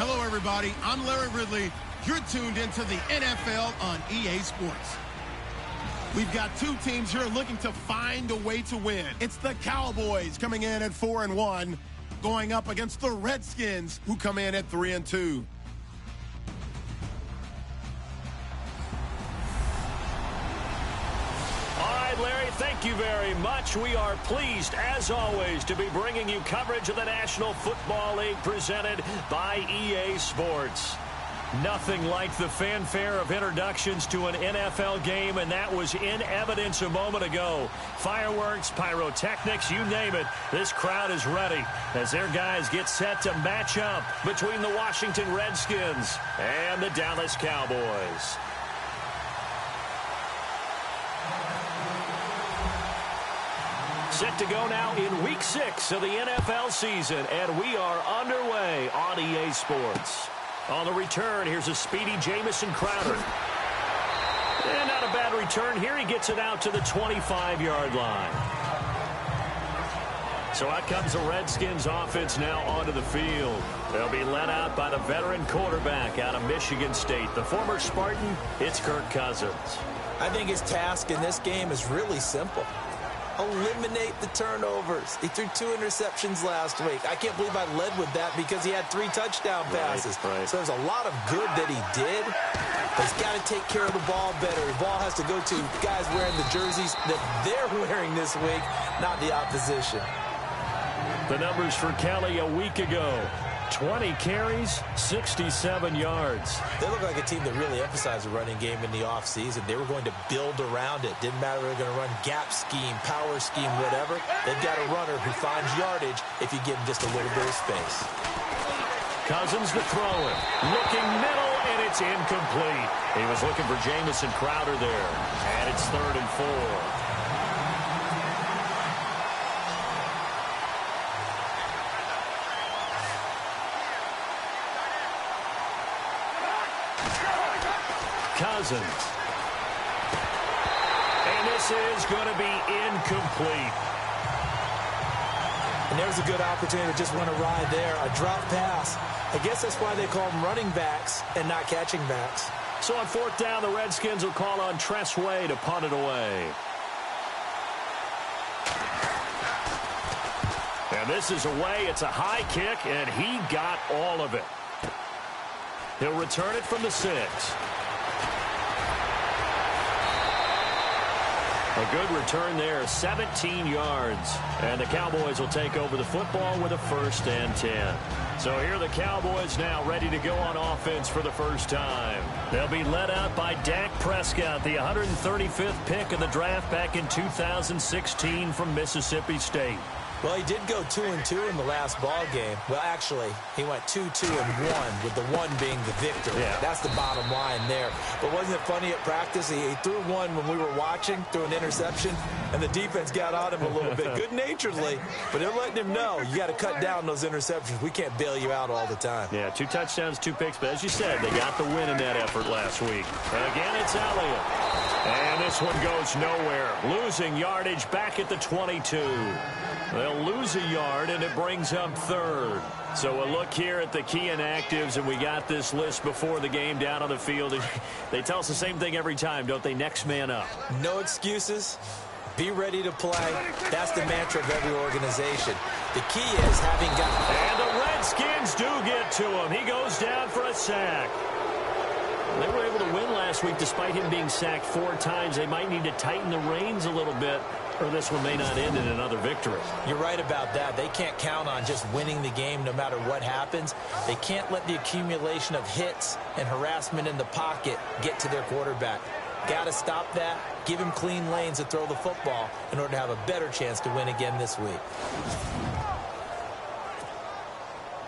Hello, everybody. I'm Larry Ridley. You're tuned into the NFL on EA Sports. We've got two teams here looking to find a way to win. It's the Cowboys coming in at 4-1, going up against the Redskins, who come in at 3-2. Larry, thank you very much. We are pleased, as always, to be bringing you coverage of the National Football League presented by EA Sports. Nothing like the fanfare of introductions to an NFL game, and that was in evidence a moment ago. Fireworks, pyrotechnics, you name it. This crowd is ready as their guys get set to match up between the Washington Redskins and the Dallas Cowboys. Set to go now in Week 6 of the NFL season, and we are underway on EA Sports. On the return, here's a speedy Jamison Crowder. And not a bad return here. He gets it out to the 25-yard line. So out comes the Redskins offense now onto the field. They'll be led out by the veteran quarterback out of Michigan State. The former Spartan, it's Kirk Cousins. I think his task in this game is really simple. Eliminate the turnovers. He threw 2 interceptions last week. I can't believe I led with that because he had 3 touchdown passes. Right. So there's a lot of good that he did, but he's got to take care of the ball better. The ball has to go to guys wearing the jerseys that they're wearing this week, not the opposition. The numbers for Kelly a week ago. 20 carries, 67 yards. They look like a team that really emphasized the running game in the offseason. They were going to build around it. Didn't matter if they were going to run gap scheme, power scheme, whatever. They've got a runner who finds yardage if you give him just a little bit of space. Cousins to throw it. Looking middle, and it's incomplete. He was looking for Jamison Crowder there. And it's 3rd and 4. Cousins. And this is going to be incomplete. And there's a good opportunity to just run a ride there. A drop pass. I guess that's why they call them running backs and not catching backs. So on 4th down, the Redskins will call on Tress Way to punt it away. And this is away. It's a high kick, and he got all of it. He'll return it from the 6. A good return there, 17 yards. And the Cowboys will take over the football with a 1st and 10. So here are the Cowboys now ready to go on offense for the first time. They'll be led out by Dak Prescott, the 135th pick of the draft back in 2016 from Mississippi State. Well, he did go 2-2 in the last ball game. Well, actually, he went 2-2-1, with the 1 being the victory. Yeah. That's the bottom line there. But wasn't it funny at practice? He threw one when we were watching, threw an interception, and the defense got on him a little bit, good-naturedly. But they're letting him know, you got to cut down those interceptions. We can't bail you out all the time. Yeah, 2 touchdowns, 2 picks. But as you said, they got the win in that effort last week. And again, it's Elliott. And this one goes nowhere. Losing yardage back at the 22. They'll lose a yard, and it brings up 3rd. So a look here at the key inactives, and we got this list before the game down on the field. They tell us the same thing every time, don't they? Next man up. No excuses. Be ready to play. That's the mantra of every organization. The key is having got... And the Redskins do get to him. He goes down for a sack. They were able to win last week despite him being sacked 4 times. They might need to tighten the reins a little bit, or this one may not end in another victory. You're right about that. They can't count on just winning the game no matter what happens. They can't let the accumulation of hits and harassment in the pocket get to their quarterback. Got to stop that, give him clean lanes to throw the football in order to have a better chance to win again this week.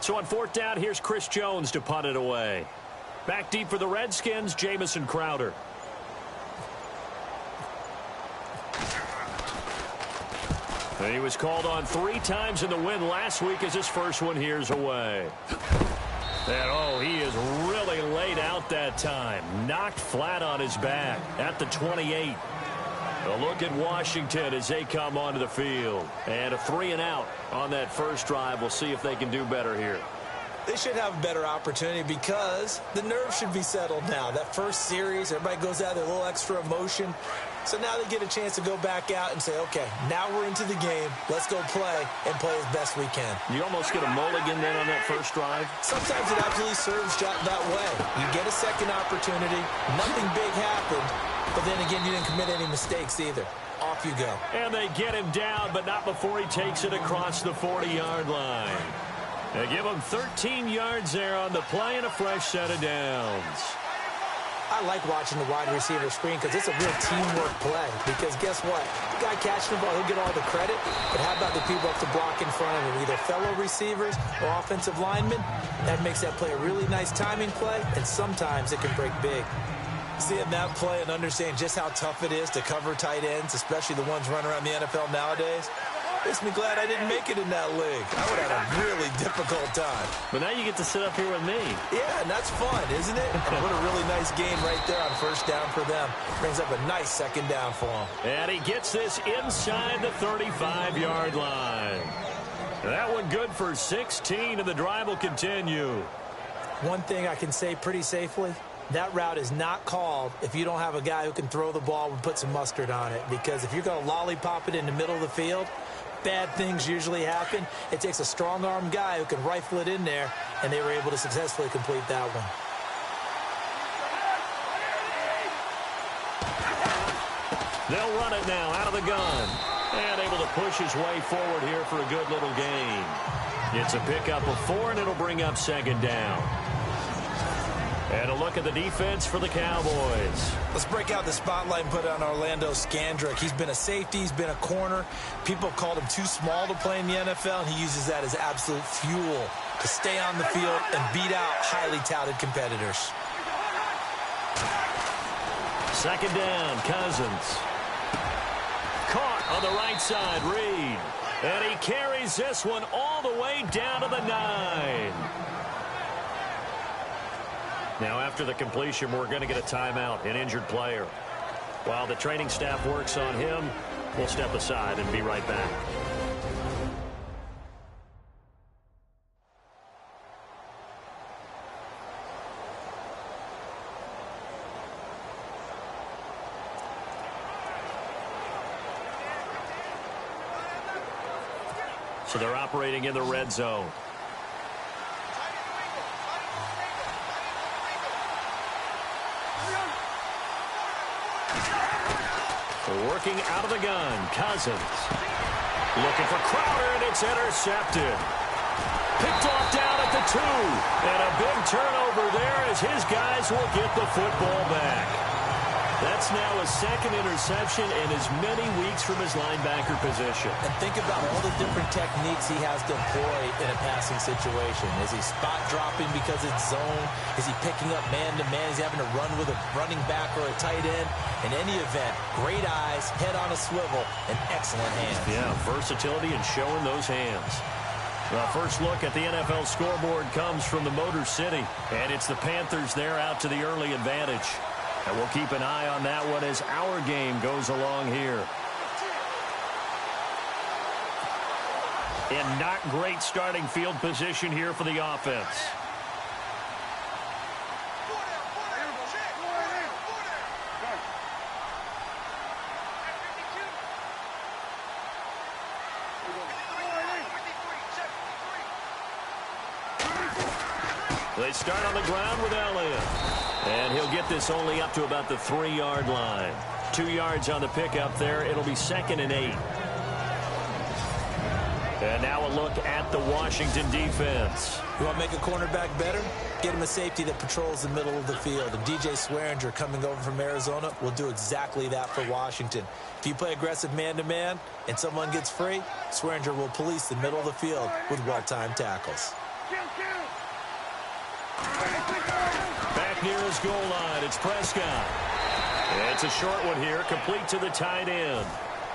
So on 4th down, here's Chris Jones to punt it away. Back deep for the Redskins, Jamison Crowder. And he was called on 3 times in the win last week as his first one here's away. And, oh, he is really laid out that time. Knocked flat on his back at the 28. A look at Washington as they come onto the field. And a 3-and-out on that first drive. We'll see if they can do better here. They should have a better opportunity because the nerves should be settled now. That first series, everybody goes out there, a little extra emotion. So now they get a chance to go back out and say, okay, now we're into the game. Let's go play and play as best we can. You almost get a mulligan then on that first drive? Sometimes it absolutely serves that way. You get a second opportunity. Nothing big happened. But then again, you didn't commit any mistakes either. Off you go. And they get him down, but not before he takes it across the 40-yard line. They give him 13 yards there on the play and a fresh set of downs. I like watching the wide receiver screen because it's a real teamwork play. Because guess what? The guy catching the ball, he'll get all the credit. But how about the people up to block in front of him? Either fellow receivers or offensive linemen. That makes that play a really nice timing play, and sometimes it can break big. Seeing that play and understanding just how tough it is to cover tight ends, especially the ones running around the NFL nowadays, makes me glad I didn't make it in that league. I would have had a really difficult time. But now you get to sit up here with me. Yeah, and that's fun, isn't it? And what a really nice gain right there on first down for them. Brings up a nice second down for them. And he gets this inside the 35-yard line. That one good for 16, and the drive will continue. One thing I can say pretty safely, that route is not called if you don't have a guy who can throw the ball and put some mustard on it. Because if you're going to lollipop it in the middle of the field, bad things usually happen. It takes a strong-arm guy who can rifle it in there, and they were able to successfully complete that one. They'll run it now out of the gun. And able to push his way forward here for a good little gain. It's a pickup of 4, and it'll bring up second down. And a look at the defense for the Cowboys. Let's break out the spotlight and put it on Orlando Scandrick. He's been a safety. He's been a corner. People have called him too small to play in the NFL, and he uses that as absolute fuel to stay on the field and beat out highly touted competitors. Second down, Cousins. Caught on the right side, Reed. And he carries this one all the way down to the 9. Now, after the completion, we're going to get a timeout, an injured player. While the training staff works on him, we'll step aside and be right back. So they're operating in the red zone. Working out of the gun, Cousins. Looking for Crowder, and it's intercepted. Picked off down at the 2. And a big turnover there as his guys will get the football back. That's now a second interception in as many weeks from his linebacker position. And think about all the different techniques he has to employ in a passing situation. Is he spot dropping because it's zone? Is he picking up man-to-man? Is he having to run with a running back or a tight end? In any event, great eyes, head on a swivel, and excellent hands. Yeah, versatility and showing those hands. The first look at the NFL scoreboard comes from the Motor City, and it's the Panthers there out to the early advantage. And we'll keep an eye on that one as our game goes along here. In not great starting field position here for the offense. They start on the ground with Elliott. And he'll get this only up to about the 3-yard line. 2 yards on the pickup there. It'll be 2nd and 8. And now a look at the Washington defense. You want to make a cornerback better? Get him a safety that patrols the middle of the field. And DJ Swearinger coming over from Arizona will do exactly that for Washington. If you play aggressive man-to-man and someone gets free, Swearinger will police the middle of the field with well-timed tackles. Back near his goal line, it's Prescott. It's a short one here, complete to the tight end.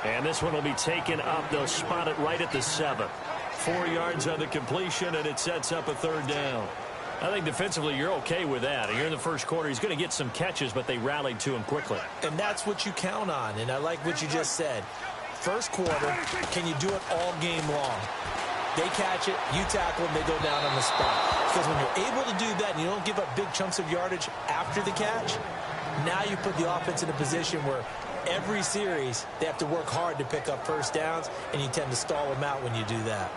And this one will be taken up. They'll spot it right at the 7. 4 yards on the completion, and it sets up a 3rd down. I think defensively you're okay with that. You're in the first quarter. He's going to get some catches, but they rallied to him quickly. And that's what you count on, and I like what you just said. First quarter, can you do it all game long? They catch it, you tackle them, they go down on the spot. Because when you're able to do that and you don't give up big chunks of yardage after the catch, now you put the offense in a position where every series they have to work hard to pick up first downs, and you tend to stall them out when you do that.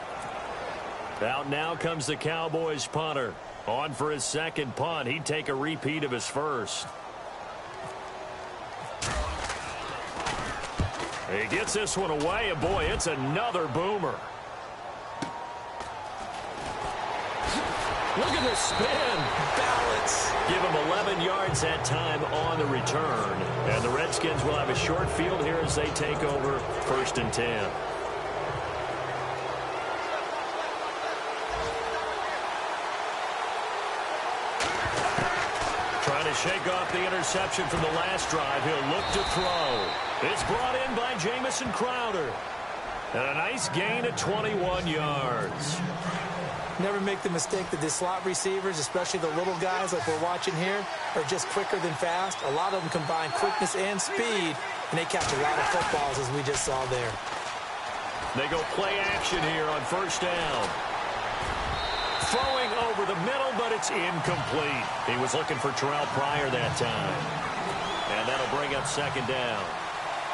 Out now comes the Cowboys punter. On for his second punt. He'd take a repeat of his first. He gets this one away, and boy, it's another boomer. Look at this spin. Balance. Give him 11 yards that time on the return. And the Redskins will have a short field here as they take over 1st and 10. Trying to shake off the interception from the last drive. He'll look to throw. It's brought in by Jamison Crowder. And a nice gain of 21 yards. Never make the mistake that the slot receivers, especially the little guys like we're watching here, are just quicker than fast. A lot of them combine quickness and speed, and they catch a lot of footballs, as we just saw there. They go play action here on 1st down. Throwing over the middle, but it's incomplete. He was looking for Terrell Pryor that time. And that'll bring up 2nd down.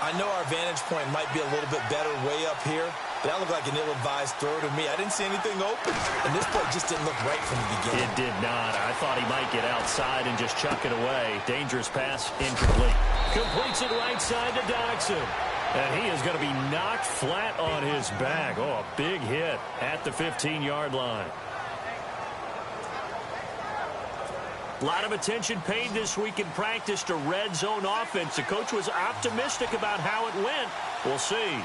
I know our vantage point might be a little bit better way up here, but that looked like an ill-advised throw to me. I didn't see anything open, and this play just didn't look right from the beginning. It did not. I thought he might get outside and just chuck it away. Dangerous pass, incomplete. Completes it right side to Dodson. And he is going to be knocked flat on his back. Oh, a big hit at the 15-yard line. A lot of attention paid this week in practice to red zone offense. The coach was optimistic about how it went. We'll see.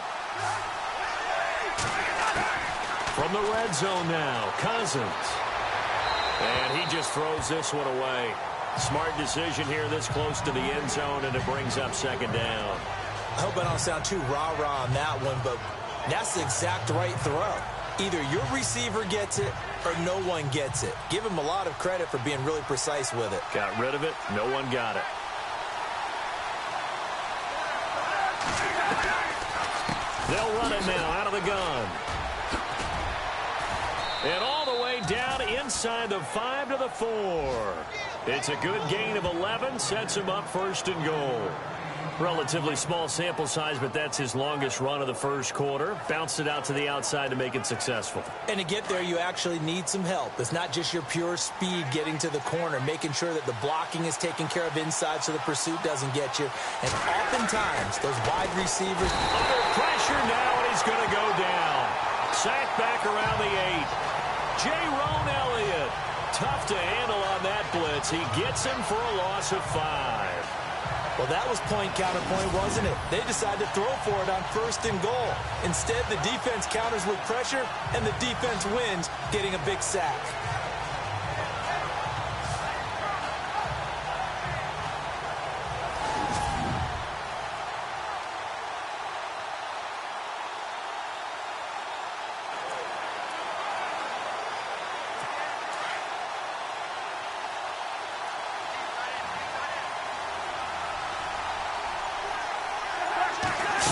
From the red zone now, Cousins. And he just throws this one away. Smart decision here this close to the end zone, and it brings up 2nd down. I hope I don't sound too rah-rah on that one, but that's the exact right throw. Either your receiver gets it or no one gets it. Give him a lot of credit for being really precise with it. Got rid of it. No one got it. They'll run it now out of the gun. And all the way down inside the 5 to the 4. It's a good gain of 11. Sets him up 1st and goal. Relatively small sample size, but that's his longest run of the 1st quarter. Bounced it out to the outside to make it successful. And to get there, you actually need some help. It's not just your pure speed getting to the corner, making sure that the blocking is taken care of inside so the pursuit doesn't get you. And oftentimes, those wide receivers under pressure now, and he's going to go down. Sacked back around the 8. Jerome Elliott. Tough to handle on that blitz. He gets him for a loss of 5. Well, that was point counterpoint, wasn't it? They decided to throw for it on 1st and goal. Instead, the defense counters with pressure, and the defense wins, getting a big sack.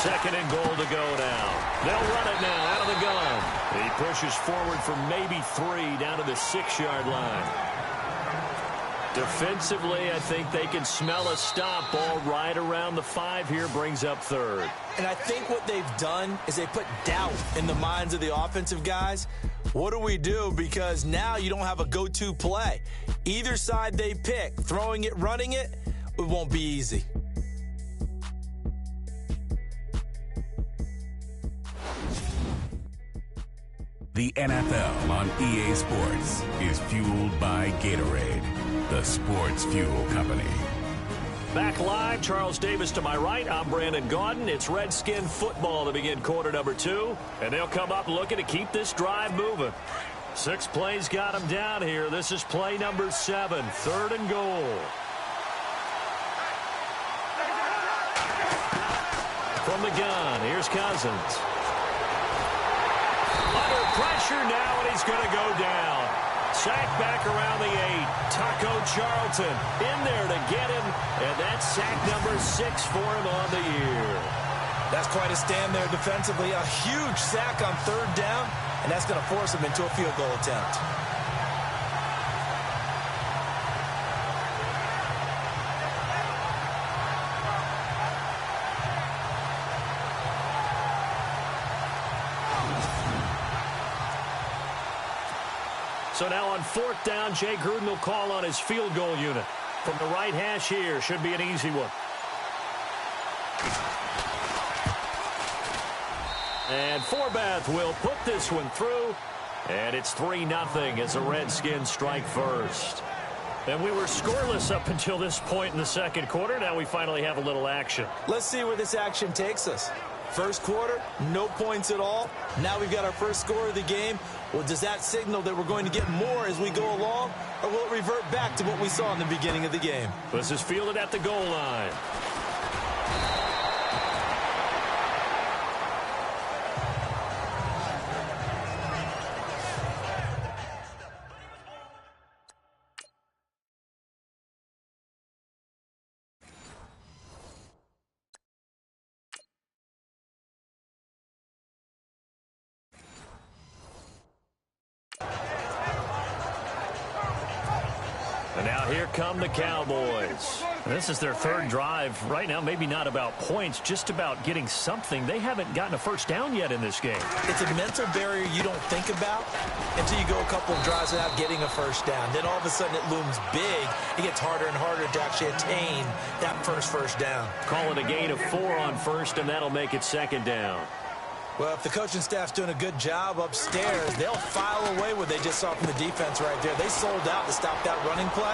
Second and goal to go now. They'll run it now out of the gun. He pushes forward for maybe 3 down to the 6-yard line. Defensively, I think they can smell a stop. Ball right around the 5 here, brings up 3rd. And I think what they've done is they put doubt in the minds of the offensive guys. What do we do? Because now you don't have a go-to play. Either side they pick, throwing it, running it, it won't be easy. The NFL on EA Sports is fueled by Gatorade, the sports fuel company. Back live, Charles Davis to my right. I'm Brandon Gaudin. It's Redskin football to begin quarter number 2. And they'll come up looking to keep this drive moving. 6 plays got them down here. This is play number 7, 3rd and goal. From the gun, here's Cousins. Under pressure now, and he's going to go down. Sack back around the 8. Taco Charlton in there to get him, and that's sack number 6 for him on the year. That's quite a stand there defensively. A huge sack on 3rd down, and that's going to force him into a field goal attempt. So now on 4th down, Jay Gruden will call on his field goal unit. From the right hash here, should be an easy one. And Forbath will put this one through. And it's 3-0 as the Redskins strike first. And we were scoreless up until this point in the second quarter. Now we finally have a little action. Let's see where this action takes us. First quarter, no points at all. Now we've got our first score of the game. Well, does that signal that we're going to get more as we go along? Or will it revert back to what we saw in the beginning of the game? This is fielded at the goal line. And now here come the Cowboys. This is their third drive. Right now, maybe not about points, just about getting something. They haven't gotten a first down yet in this game. It's a mental barrier you don't think about until you go a couple of drives without getting a first down. Then all of a sudden it looms big. It gets harder and harder to actually attain that first down. Call it a gain of 4 on first, and that'll make it 2nd down. Well, if the coaching staff's doing a good job upstairs, they'll file away what they just saw from the defense right there. They sold out to stop that running play.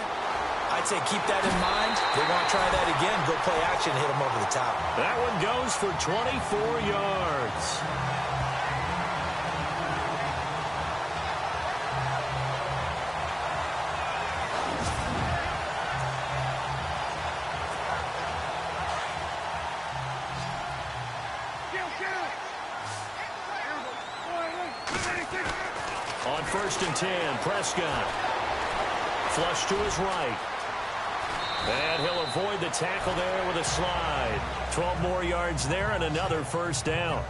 I'd say keep that in mind. They want to try that again. Go play action and hit them over the top. That one goes for 24 yards. On 1st and 10, Prescott. Flush to his right. And he'll avoid the tackle there with a slide. 12 more yards there and another first down.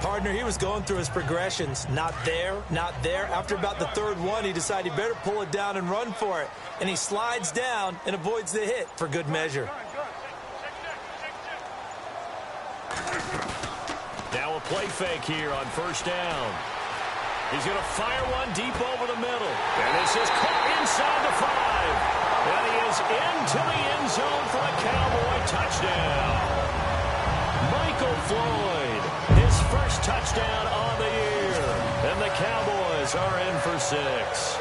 Partner, he was going through his progressions. Not there, not there. After about the third one, he decided he better pull it down and run for it. And he slides down and avoids the hit for good measure. Now a play fake here on 1st down. He's going to fire one deep over the middle. And this is caught inside the 5. And he is into the end zone for a Cowboy touchdown. Michael Floyd, his first touchdown on the year. And the Cowboys are in for 6.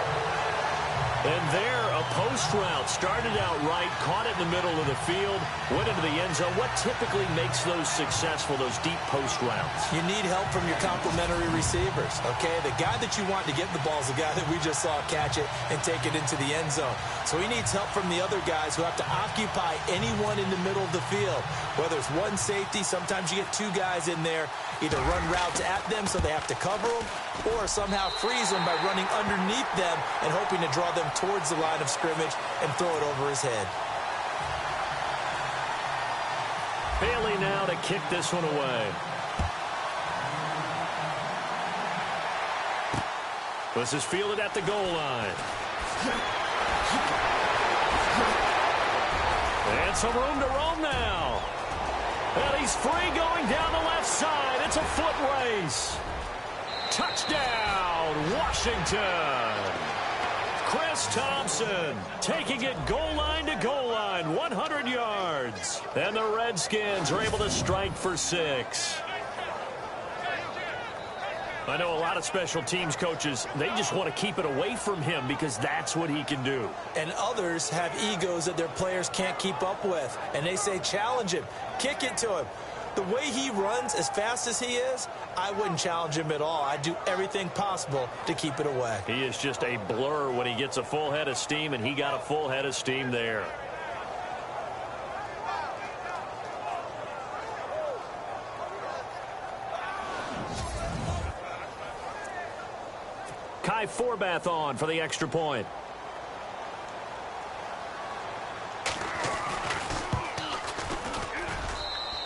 And there, a post route started out right, caught it in the middle of the field, went into the end zone. What typically makes those successful, those deep post routes? You need help from your complementary receivers, okay? The guy that you want to get the ball is the guy that we just saw catch it and take it into the end zone. So he needs help from the other guys who have to occupy anyone in the middle of the field. Whether it's one safety, sometimes you get 2 guys in there, either run routes at them so they have to cover them, or somehow freeze them by running underneath them and hoping to draw them towards the line of scrimmage and throw it over his head. Bailey now to kick this one away. This is fielded at the goal line. And some room to roam now. And he's free going down the left side. It's a foot race. Touchdown, Washington. Chris Thompson taking it goal line to goal line, 100 yards. And the Redskins are able to strike for 6. I know a lot of special teams coaches, they just want to keep it away from him because that's what he can do. And others have egos that their players can't keep up with. And they say, challenge him, kick it to him. The way he runs as fast as he is, I wouldn't challenge him at all. I'd do everything possible to keep it away. He is just a blur when he gets a full head of steam, and he got a full head of steam there. Kai Forbath on for the extra point.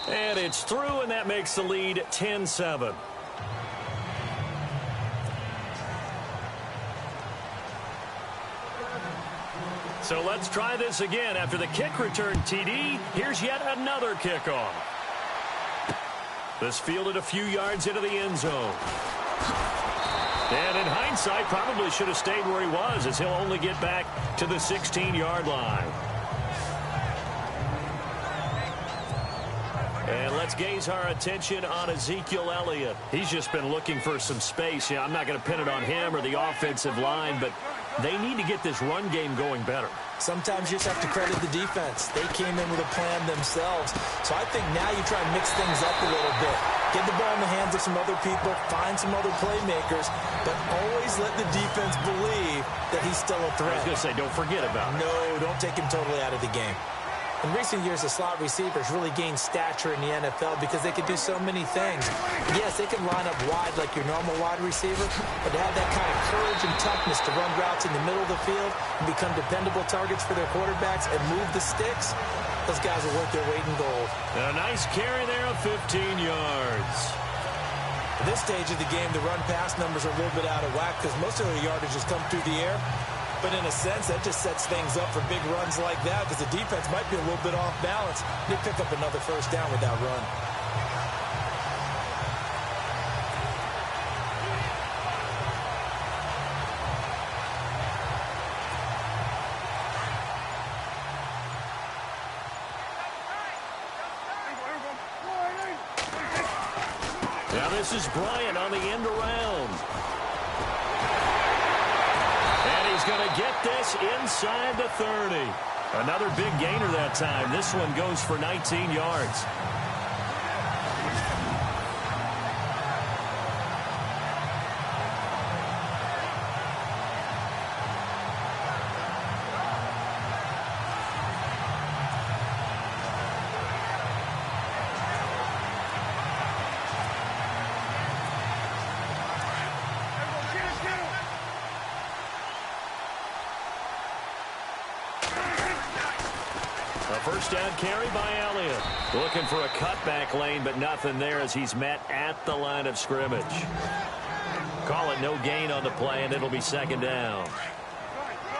And it's through, and that makes the lead 10-7. So let's try this again. After the kick return TD, here's yet another kickoff. This fielded a few yards into the end zone. And in hindsight, probably should have stayed where he was, as he'll only get back to the 16-yard line. And let's gaze our attention on Ezekiel Elliott. He's just been looking for some space. Yeah, I'm not going to pin it on him or the offensive line, but they need to get this run game going better. Sometimes you just have to credit the defense. They came in with a plan themselves. So I think now you try and mix things up a little bit. Get the ball in the hands of some other people, find some other playmakers, but always let the defense believe that he's still a threat. I was going to say, don't forget about it. No, don't take him totally out of the game. In recent years, the slot receivers really gained stature in the NFL because they could do so many things. Yes, they can line up wide like your normal wide receiver, but to have that kind of courage and toughness to run routes in the middle of the field and become dependable targets for their quarterbacks and move the sticks, those guys are worth their weight in gold. And a nice carry there of 15 yards. At this stage of the game, the run-pass numbers are a little bit out of whack because most of their yardage has come through the air. But in a sense, that just sets things up for big runs like that because the defense might be a little bit off balance. They pick up another first down with that run. Now this is Bryant on the end around. He's going to get this inside the 30. Another big gainer that time. This one goes for 19 yards. First down carry by Elliott. Looking for a cutback lane, but nothing there as he's met at the line of scrimmage. Call it no gain on the play, and it'll be second down.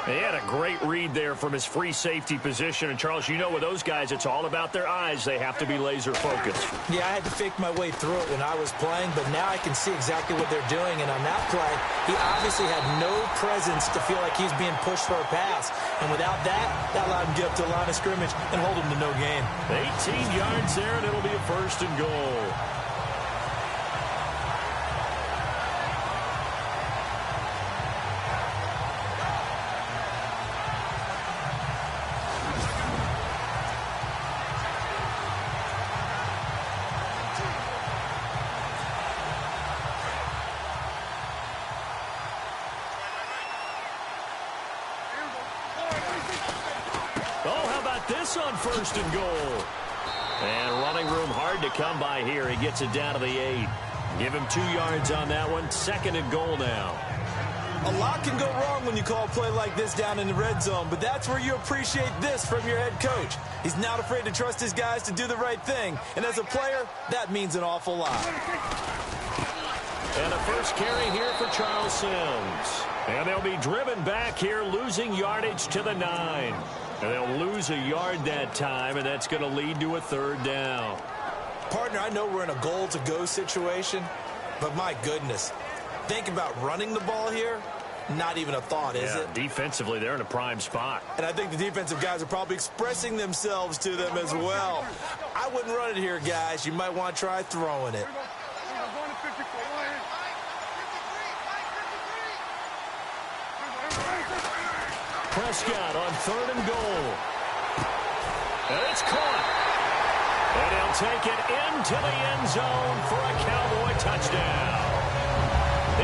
He had a great read there from his free safety position. And, Charles, you know with those guys, it's all about their eyes. They have to be laser focused. Yeah, I had to fake my way through it when I was playing, but now I can see exactly what they're doing. And on that play, he obviously had no presence to feel like he's being pushed for a pass. And without that, that allowed him to get up to the line of scrimmage and hold him to no gain. 18 yards there, and it'll be a first and goal. This on first and goal. And running room hard to come by here. He gets it down to the 8. Give him 2 yards on that one. Second and goal now. A lot can go wrong when you call a play like this down in the red zone, but that's where you appreciate this from your head coach. He's not afraid to trust his guys to do the right thing. And as a player, that means an awful lot. And a first carry here for Charles Sims. And they'll be driven back here, losing yardage to the 9. And they'll lose a yard that time, and that's going to lead to a third down. Partner, I know we're in a goal-to-go situation, but my goodness, think about running the ball here. Not even a thought, is it? Defensively, they're in a prime spot. And I think the defensive guys are probably expressing themselves to them as well. I wouldn't run it here, guys. You might want to try throwing it. Prescott on third and goal. And it's caught. And he'll take it into the end zone for a Cowboy touchdown.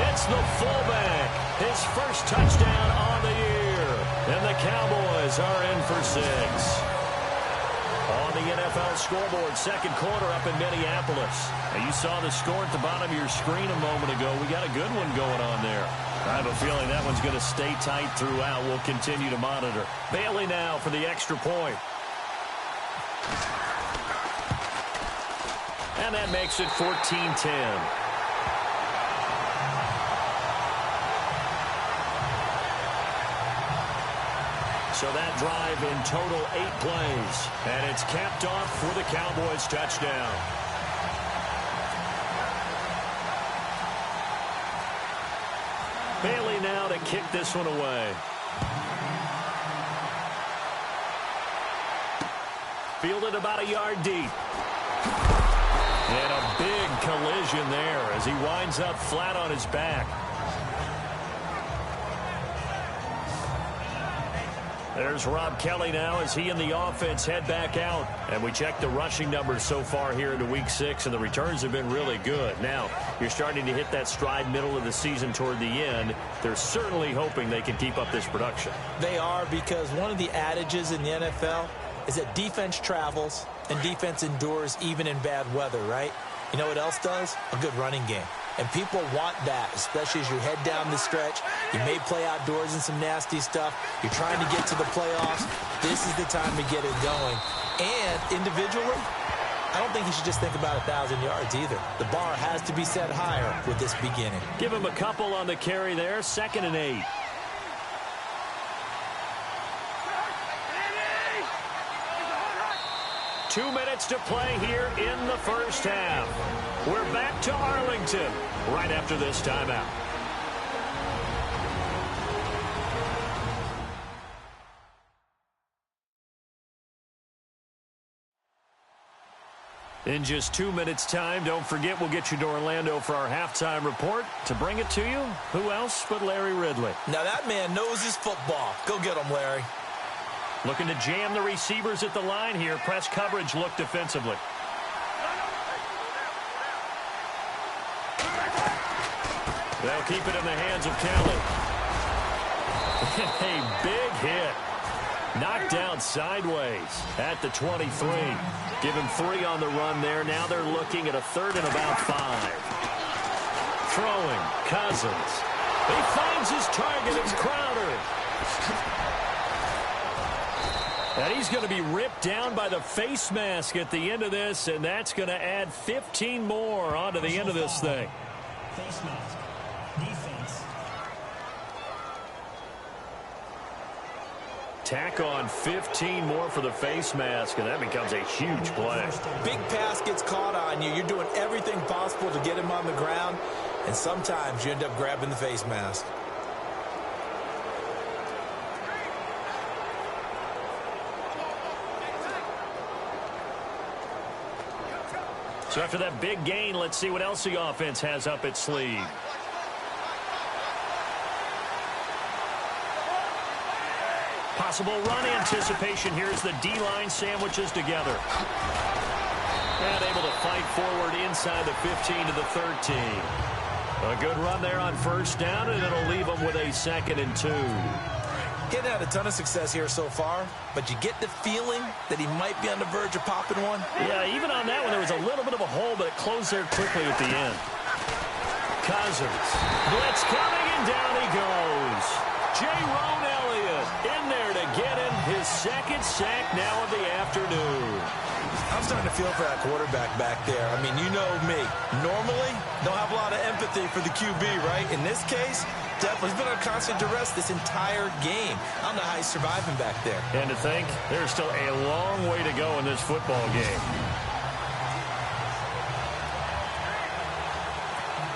It's the fullback. His first touchdown on the year. And the Cowboys are in for 6. On the NFL scoreboard, second quarter up in Minneapolis. Now you saw the score at the bottom of your screen a moment ago. We got a good one going on there. I have a feeling that one's going to stay tight throughout. We'll continue to monitor. Bailey now for the extra point. And that makes it 14-10. So that drive in total 8 plays. And it's capped off for the Cowboys touchdown. kick this one away. Fielded about a yard deep. And a big collision there as he winds up flat on his back. There's Rob Kelly now as he and the offense head back out. And we check the rushing numbers so far here into Week 6, and the returns have been really good. Now, you're starting to hit that stride middle of the season toward the end. They're certainly hoping they can keep up this production. They are, because one of the adages in the NFL is that defense travels and defense endures even in bad weather, right? You know what else does? A good running game. And people want that, especially as you head down the stretch. You may play outdoors in some nasty stuff. You're trying to get to the playoffs. This is the time to get it going. And individually, I don't think you should just think about 1,000 yards either. The bar has to be set higher with this beginning. Give him a couple on the carry there. 2nd and 8. Two minutes to play here in the first half. We're back to Arlington right after this timeout. In just 2 minutes' time, don't forget we'll get you to Orlando for our halftime report. To bring it to you, who else but Larry Ridley? Now that man knows his football. Go get him, Larry. Looking to jam the receivers at the line here. Press coverage look defensively. They'll keep it in the hands of Kelly. A big hit. Knocked down sideways at the 23. Give him 3 on the run there. Now they're looking at a 3rd and about 5. Throwing. Cousins. He finds his target. It's Crowder. And he's going to be ripped down by the face mask at the end of this, and that's going to add 15 more onto the end of this thing. Face mask. Defense. Tack on 15 more for the face mask, and that becomes a huge play. Big pass gets caught on you. You're doing everything possible to get him on the ground, and sometimes you end up grabbing the face mask. So after that big gain, let's see what else the offense has up its sleeve. Possible run anticipation here as the D-line sandwiches together. And able to fight forward inside the 15 to the 13. A good run there on 1st down, and it'll leave them with a 2nd and 2. He hadn't had a ton of success here so far, but you get the feeling that he might be on the verge of popping one. Yeah, even on that one, there was a little bit of a hole, but it closed there quickly at the end. Cousins. Blitz coming, and down he goes. J-Ron Elliott in there to get him his 2nd sack now of the afternoon. I'm starting to feel for that quarterback back there. I mean, you know me. Normally, don't have a lot of empathy for the QB, right? In this case, definitely. He's been on constant duress this entire game. I don't know how he's surviving back there. And to think, there's still a long way to go in this football game.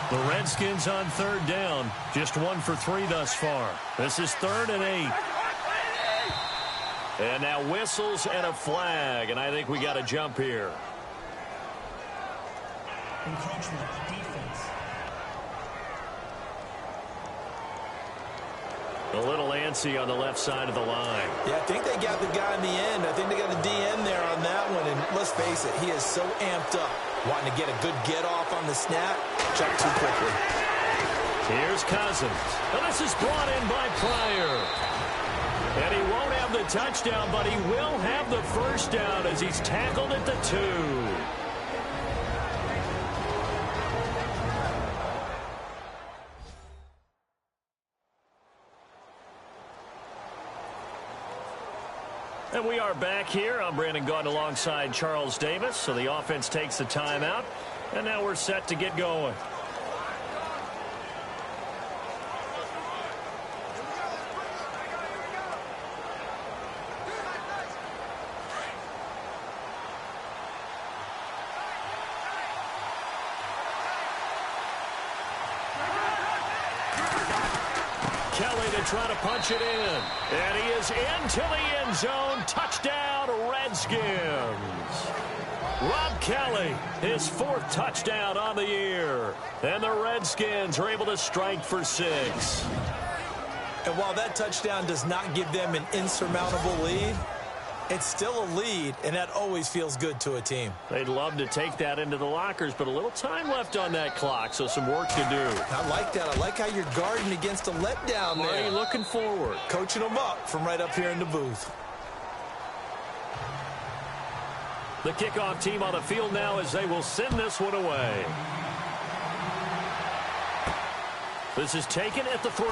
The Redskins on 3rd down. Just 1 for 3 thus far. This is 3rd and 8. And now whistles and a flag. And I think we got a jump here. Encroachment. Defense. A little antsy on the left side of the line. Yeah, I think they got the guy in the end. I think they got the DN there on that one. And let's face it, he is so amped up, wanting to get a good get-off on the snap. Jump too quickly. Here's Cousins. Now this is brought in by Pryor. And he won't have the touchdown, but he will have the 1st down as he's tackled at the 2. And we are back here. I'm Brandon Gaudin alongside Charles Davis. So the offense takes the timeout. And now we're set to get going. Kelly to try to punch it in. And he is into the end zone. Touchdown, Redskins. Rob Kelly, his 4th touchdown on the year. And the Redskins are able to strike for 6. And while that touchdown does not give them an insurmountable lead, it's still a lead, and that always feels good to a team. They'd love to take that into the lockers, but a little time left on that clock, so some work to do. I like that. I like how you're guarding against a letdown there. Marty looking forward. Coaching them up from right up here in the booth. The kickoff team on the field now as they will send this one away. This is taken at the 3.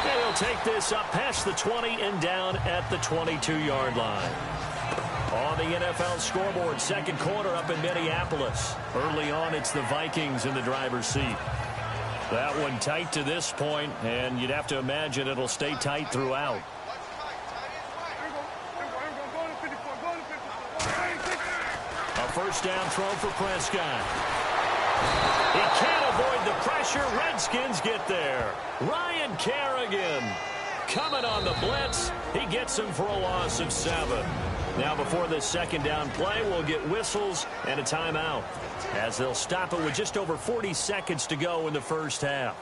And he'll take this up past the 20 and down at the 22-yard line. On the NFL scoreboard, second quarter up in Minneapolis. Early on, it's the Vikings in the driver's seat. That one tight to this point, and you'd have to imagine it'll stay tight throughout. A first down throw for Prescott. He can't avoid the pressure. Redskins get there. Ryan Kerrigan coming on the blitz. He gets him for a loss of 7. Now before this second down play, we'll get whistles and a timeout, as they'll stop it with just over 40 seconds to go in the first half.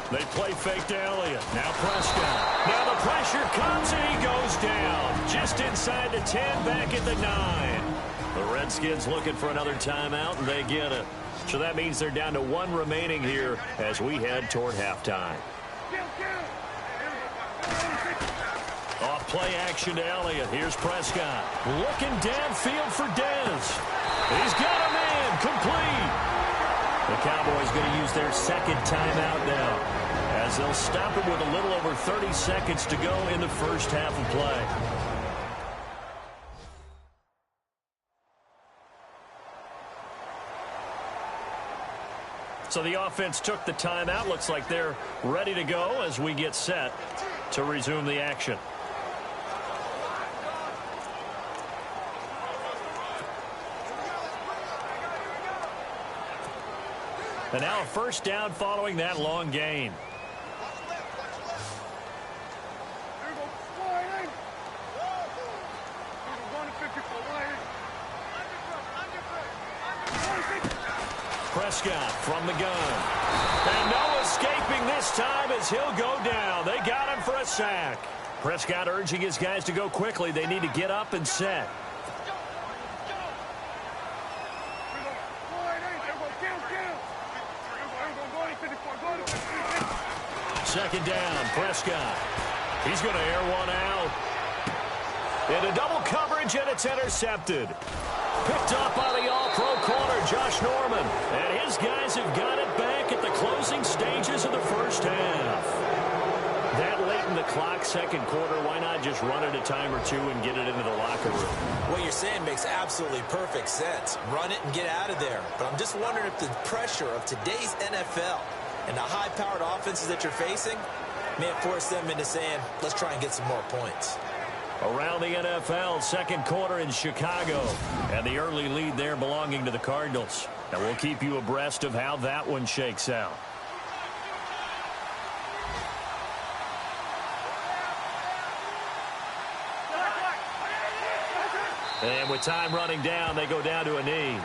They play fake to Elliott. Now Prescott. Now the pressure comes and he goes down. Just inside the 10, back at the 9. The Redskins looking for another timeout, and they get it. So that means they're down to 1 remaining here as we head toward halftime. Off play action to Elliott. Here's Prescott. Looking downfield for Dez. He's got a man. Complete. The Cowboys going to use their second timeout now, as they'll stop it with a little over 30 seconds to go in the first half of play. So the offense took the timeout. Looks like they're ready to go as we get set to resume the action. And now a first down following that long gain. Prescott from the gun. And no escaping this time as he'll go down. They got him for a sack. Prescott urging his guys to go quickly. They need to get up and set. Second down, Prescott. He's going to air one out. Into double coverage, and it's intercepted. Picked up by the all-pro corner, Josh Norman. And his guys have got it back at the closing stages of the first half. That late in the clock, second quarter, why not just run it a time or two and get it into the locker room? What you're saying makes absolutely perfect sense. Run it and get out of there. But I'm just wondering if the pressure of today's NFL and the high-powered offenses that you're facing may have forced them into saying, let's try and get some more points. Around the NFL, second quarter in Chicago. And the early lead there belonging to the Cardinals. And we'll keep you abreast of how that one shakes out. And with time running down, they go down to a knee.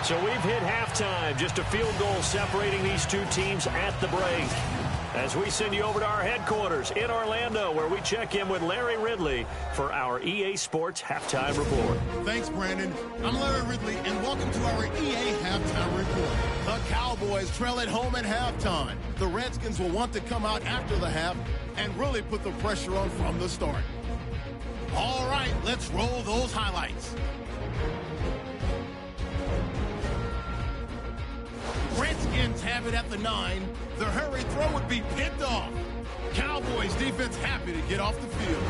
So we've hit halftime. Just a field goal separating these two teams at the break. As we send you over to our headquarters in Orlando, where we check in with Larry Ridley for our EA Sports Halftime Report. Thanks, Brandon. I'm Larry Ridley, and welcome to our EA Halftime Report. The Cowboys trail at home at halftime. The Redskins will want to come out after the half and really put the pressure on from the start. All right, let's roll those highlights. Redskins have it at the 9. The hurry throw would be picked off. Cowboys defense happy to get off the field.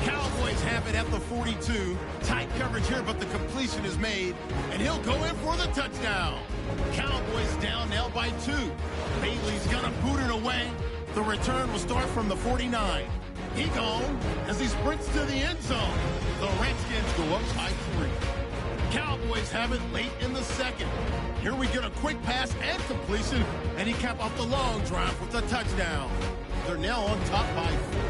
Cowboys have it at the 42. Tight coverage here, but the completion is made, and he'll go in for the touchdown. Cowboys down now by 2. Bailey's gonna boot it away. The return will start from the 49. He gone as he sprints to the end zone. The Redskins go up by 3. Cowboys have it late in the second. Here we get a quick pass and completion, and he capped off the long drive with a touchdown. They're now on top by 4.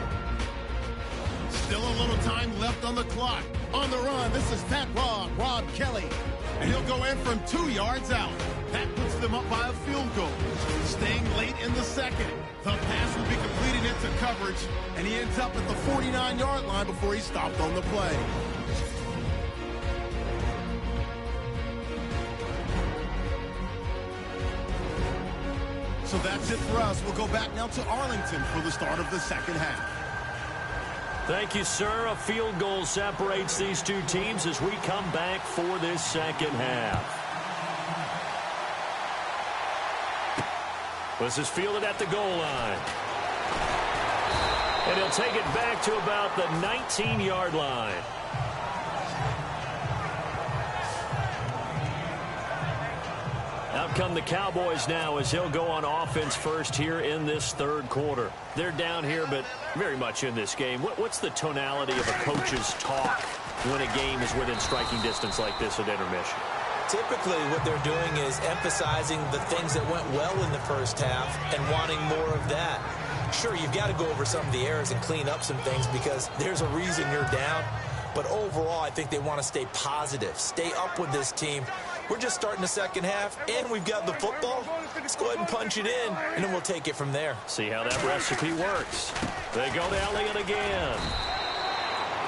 Still a little time left on the clock. On the run, this is Fat Rob Kelly. And he'll go in from 2 yards out. That puts them up by a field goal. Staying late in the second. The pass will be completed into coverage, and he ends up at the 49-yard line before he stopped on the play. So that's it for us. We'll go back now to Arlington for the start of the second half. Thank you, sir. A field goal separates these two teams as we come back for this second half. This is fielded at the goal line. And he'll take it back to about the 19-yard line. Out come the Cowboys now as he'll go on offense first here in this third quarter. They're down here, but very much in this game. What's the tonality of a coach's talk when a game is within striking distance like this at intermission? Typically, what they're doing is emphasizing the things that went well in the first half and wanting more of that. Sure, you've got to go over some of the errors and clean up some things because there's a reason you're down. But overall, I think they want to stay positive, stay up with this team. We're just starting the second half, and we've got the football. Let's go ahead and punch it in, and then we'll take it from there. See how that recipe works. They go to Elliott again.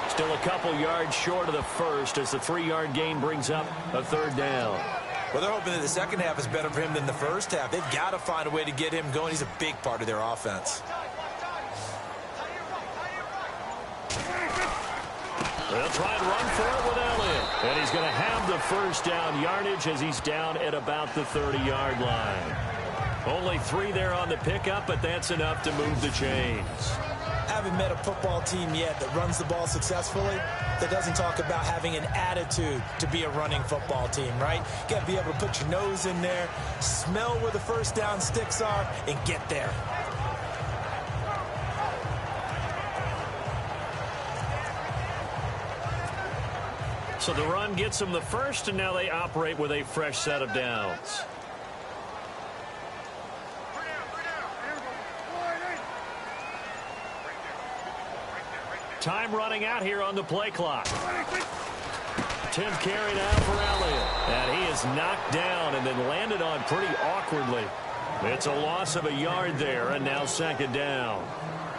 Still a couple yards short of the first as the 3-yard gain brings up a third down. Well, they're hoping that the second half is better for him than the first half. They've got to find a way to get him going. He's a big part of their offense. They'll try and run for it with Elliott. And he's going to have the first down yardage as he's down at about the 30-yard line. Only 3 there on the pickup, but that's enough to move the chains. Haven't met a football team yet that runs the ball successfully that doesn't talk about having an attitude to be a running football team, right? You got to be able to put your nose in there, smell where the first down sticks are, and get there. So the run gets them the first, and now they operate with a fresh set of downs. Time running out here on the play clock. 10th carry now for Elliott. And he is knocked down and then landed on pretty awkwardly. It's a loss of a yard there, and now second down.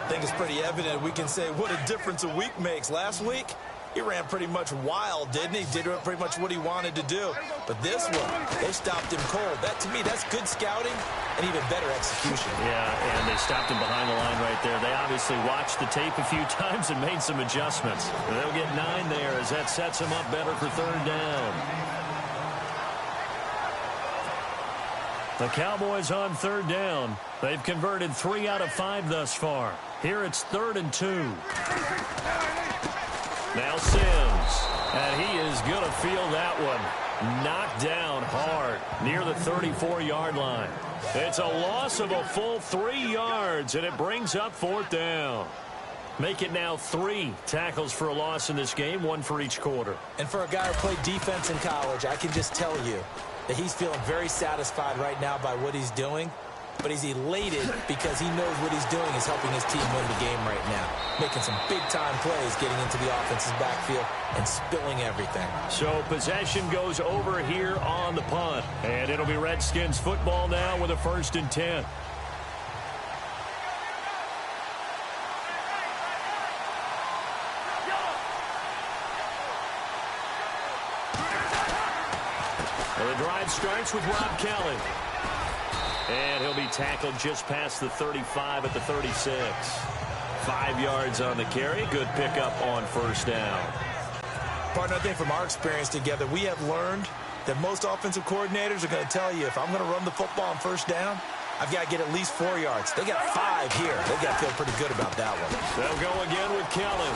I think it's pretty evident. We can say what a difference a week makes. Last week, he ran pretty much wild, didn't he? Did pretty much what he wanted to do. But this one, they stopped him cold. That, to me, that's good scouting and even better execution. Yeah, and they stopped him behind the line right there. They obviously watched the tape a few times and made some adjustments. They'll get 9 there as that sets them up better for third down. The Cowboys on third down. They've converted 3 out of 5 thus far. Here it's 3rd and 2. Now Sims, and he is going to feel that one. Knocked down hard near the 34-yard line. It's a loss of a full 3 yards, and it brings up 4th down. Make it now 3 tackles for a loss in this game, 1 for each quarter. And for a guy who played defense in college, I can just tell you that he's feeling very satisfied right now by what he's doing. But he's elated because he knows what he's doing is helping his team win the game right now. Making some big-time plays, getting into the offense's backfield and spilling everything. So possession goes over here on the punt. And it'll be Redskins football now with a 1st and 10. Well, the drive starts with Rob Kelly. And he'll be tackled just past the 35 at the 36. 5 yards on the carry. Good pickup on first down. Partner, I think from our experience together, we have learned that most offensive coordinators are going to tell you, if I'm going to run the football on first down, I've got to get at least 4 yards. They got 5 here. They got to feel pretty good about that one. They'll go again with Kelly.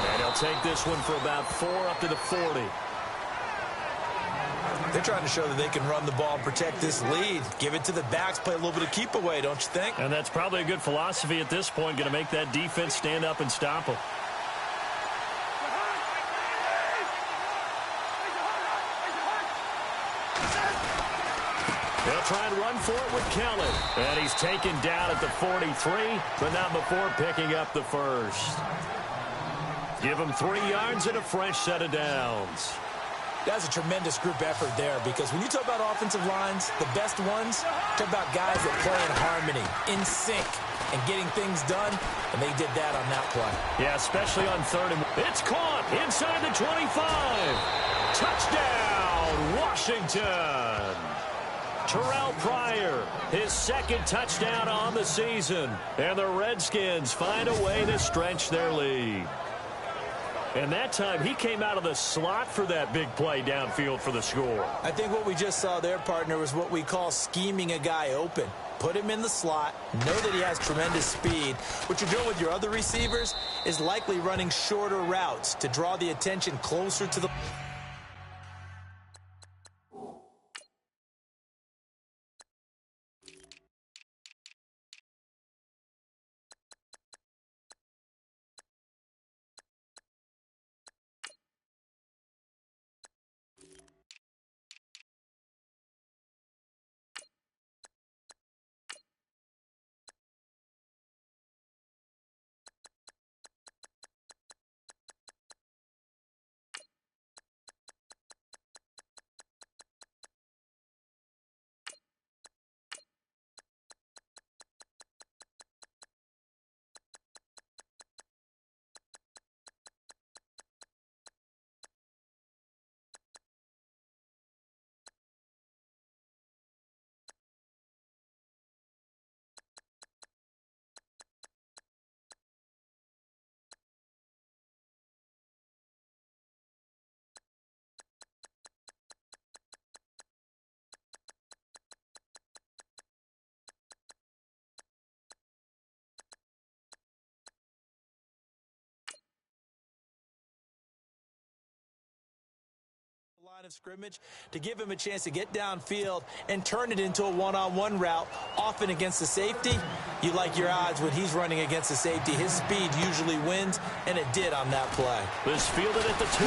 And he'll take this one for about 4 up to the 40. They're trying to show that they can run the ball and protect this lead. Give it to the backs, play a little bit of keep away, don't you think? And that's probably a good philosophy at this point, going to make that defense stand up and stop them. They'll try and run for it with Kelly. And he's taken down at the 43, but not before picking up the first. Give him 3 yards and a fresh set of downs. That's a tremendous group effort there, because when you talk about offensive lines, the best ones, talk about guys that play in harmony, in sync, and getting things done, and they did that on that play. Yeah, especially on 3rd and... It's caught inside the 25. Touchdown, Washington. Terrell Pryor, his 2nd touchdown on the season. And the Redskins find a way to stretch their lead. And that time, he came out of the slot for that big play downfield for the score. I think what we just saw there, partner, was what we call scheming a guy open. Put him in the slot, know that he has tremendous speed. What you're doing with your other receivers is likely running shorter routes to draw the attention closer to the... line of scrimmage to give him a chance to get downfield and turn it into a one-on-one route, often against the safety. You like your odds when he's running against the safety. His speed usually wins, and it did on that play. This fielded at the 2.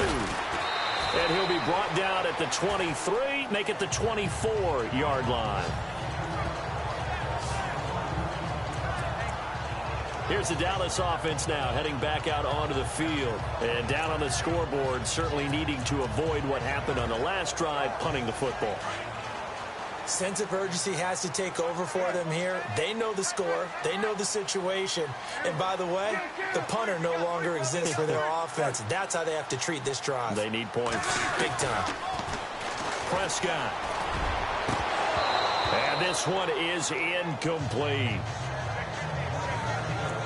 And he'll be brought down at the 23, make it the 24-yard line. Here's the Dallas offense now, heading back out onto the field. And down on the scoreboard, certainly needing to avoid what happened on the last drive, punting the football. Sense of urgency has to take over for them here. They know the score. They know the situation. And by the way, the punter no longer exists for their offense. That's how they have to treat this drive. They need points. Big time. Prescott. And this one is incomplete.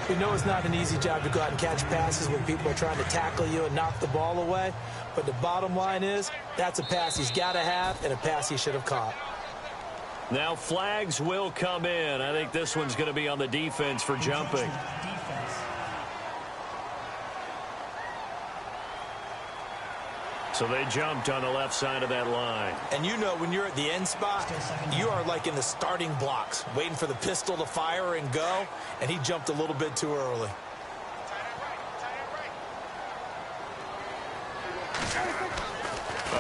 We know it's not an easy job to go out and catch passes when people are trying to tackle you and knock the ball away. But the bottom line is, that's a pass he's got to have and a pass he should have caught. Now flags will come in. I think this one's going to be on the defense for jumping. So they jumped on the left side of that line. And you know when you're at the end spot, you are like in the starting blocks, waiting for the pistol to fire and go, and he jumped a little bit too early.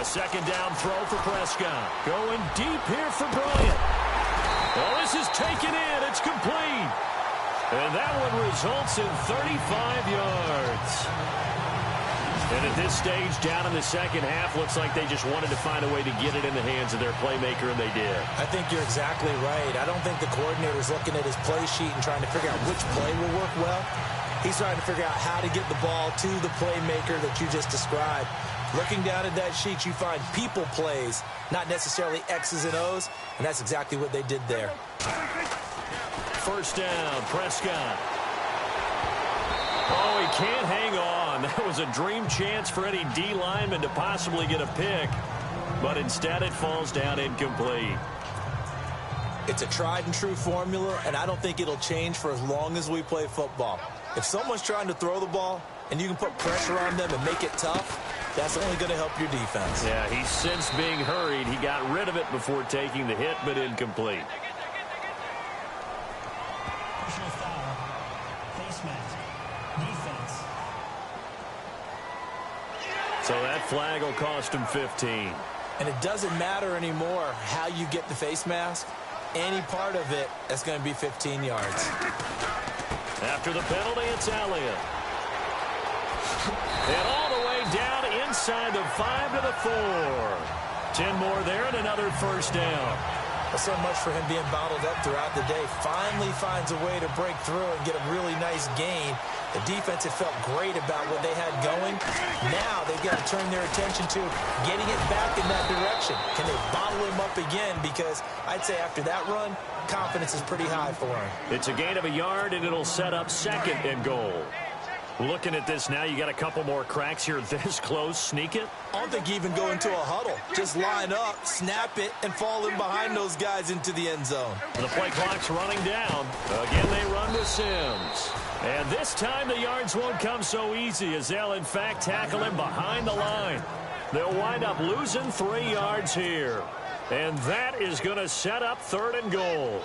A second down throw for Prescott. Going deep here for Bryant. Well, this is taken in. It's complete. And that one results in 35 yards. And at this stage, down in the second half, looks like they just wanted to find a way to get it in the hands of their playmaker, and they did. I think you're exactly right. I don't think the coordinator's looking at his play sheet and trying to figure out which play will work well. He's trying to figure out how to get the ball to the playmaker that you just described. Looking down at that sheet, you find people plays, not necessarily X's and O's, and that's exactly what they did there. First down, Prescott. Oh, he can't hang on. That was a dream chance for any D lineman to possibly get a pick, but instead it falls down incomplete. It's a tried and true formula, and I don't think it'll change for as long as we play football. If someone's trying to throw the ball and you can put pressure on them and make it tough, That's only going to help your defense. Yeah, he sensed being hurried. He got rid of it before taking the hit, but incomplete. Personal foul. Face mask. Defense. So that flag will cost him 15. And it doesn't matter anymore how you get the face mask. Any part of it, that's going to be 15 yards. After the penalty, it's Elliott. And all the way down inside the 5 to the 4. 10 more there and another first down. Well, so much for him being bottled up throughout the day. Finally finds a way to break through and get a really nice gain. The defense had felt great about what they had going. Now they've got to turn their attention to getting it back in that direction. Can they bottle him up again? Because I'd say after that run, confidence is pretty high for him. It's a gain of a yard, and it'll set up 2nd and goal. Looking at this now, you got a couple more cracks here this close. Sneak it? I don't think even go into a huddle. Just line up, snap it, and fall in behind those guys into the end zone. The play clock's running down. Again, they run with Sims. And this time the yards won't come so easy as they'll, in fact, tackle him behind the line. They'll wind up losing 3 yards here. And that is going to set up 3rd and goal.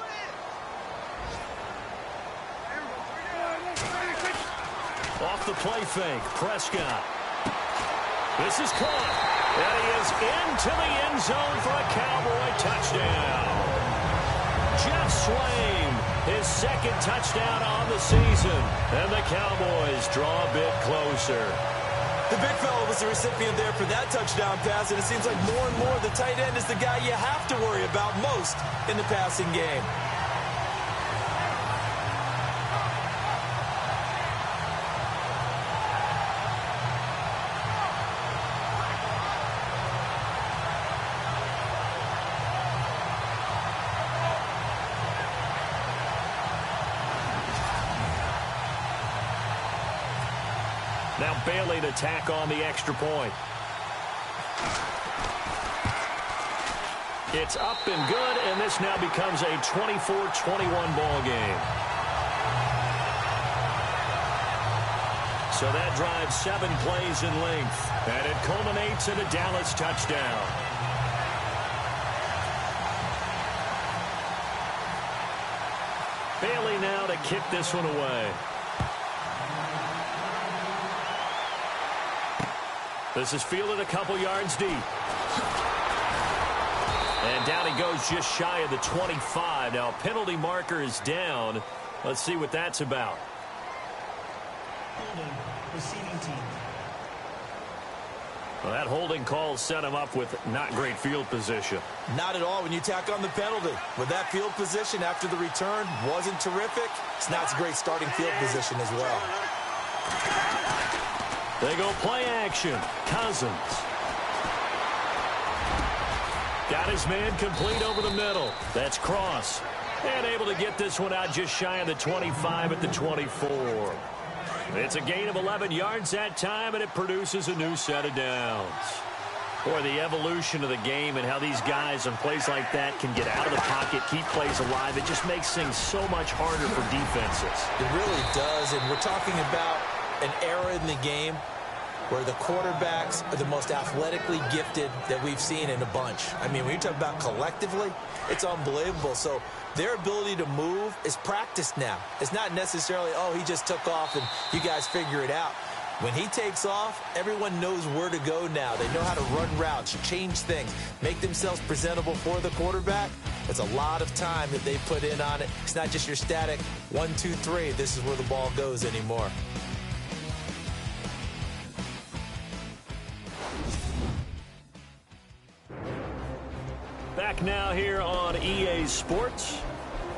Off the play fake, Prescott. This is caught. And he is into the end zone for a Cowboy touchdown. Jeff Swain, his 2nd touchdown on the season. And the Cowboys draw a bit closer. The big fella was the recipient there for that touchdown pass, and it seems like more and more the tight end is the guy you have to worry about most in the passing game. Now Bailey to tack on the extra point. It's up and good, and this now becomes a 24-21 ball game. So that drives 7 plays in length, and it culminates in a Dallas touchdown. Bailey now to kick this one away. This is fielded a couple yards deep. And down he goes just shy of the 25. Now, penalty marker is down. Let's see what that's about. Holding. Receiving team. Well, that holding call set him up with not great field position. Not at all when you tack on the penalty. With that field position after the return wasn't terrific. It's not a great starting field position as well. They go play action. Cousins. Got his man complete over the middle. That's Cross. And able to get this one out just shy of the 25 at the 24. It's a gain of 11 yards that time, and it produces a new set of downs. Boy, the evolution of the game and how these guys on plays like that can get out of the pocket, keep plays alive, it just makes things so much harder for defenses. It really does, and we're talking about an era in the game where the quarterbacks are the most athletically gifted that we've seen in a bunch. I mean, when you talk about collectively, it's unbelievable. So their ability to move is practiced now. It's not necessarily, oh, he just took off and you guys figure it out. When he takes off, everyone knows where to go now. They know how to run routes, change things, make themselves presentable for the quarterback. It's a lot of time that they put in on it. It's not just your static 1, 2, 3. This is where the ball goes anymore. Back now here on EA Sports.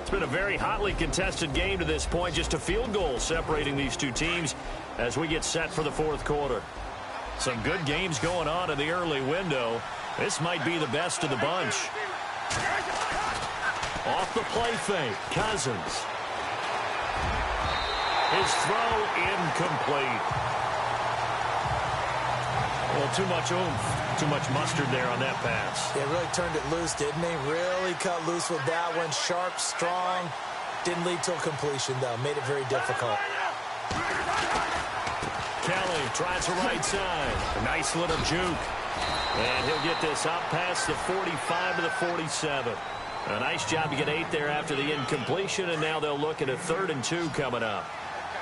It's been a very hotly contested game to this point. Just a field goal separating these two teams as we get set for the 4th quarter. Some good games going on in the early window. This might be the best of the bunch. Off the play fake, Cousins. His throw incomplete. Well, too much oomph, too much mustard there on that pass. They really turned it loose, didn't they? Really cut loose with that one. Sharp, strong. Didn't lead to a completion, though. Made it very difficult. Kelly tries the right side. A nice little juke. And he'll get this up past the 45 to the 47. A nice job to get 8 there after the incompletion, and now they'll look at a 3rd and 2 coming up.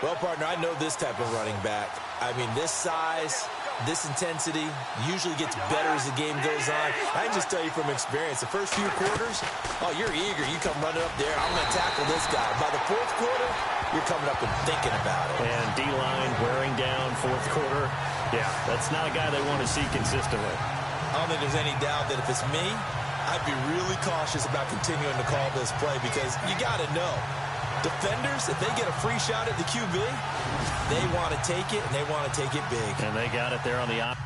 Well, partner, I know this type of running back. I mean, this size, this intensity usually gets better as the game goes on. I can just tell you from experience, the first few quarters, oh, you're eager. You come running up there, I'm going to tackle this guy. By the 4th quarter, you're coming up and thinking about it. And D-line wearing down 4th quarter. Yeah, that's not a guy they want to see consistently. I don't think there's any doubt that if it's me, I'd be really cautious about continuing to call this play because you got to know. Defenders, if they get a free shot at the QB, they want to take it, and they want to take it big. And they got it there on the opposite.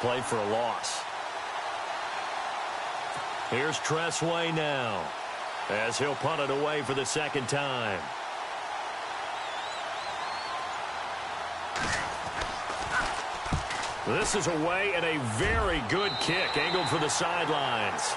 Play for a loss. Here's Tressway now as he'll punt it away for the 2nd time. This is away and a very good kick angled for the sidelines.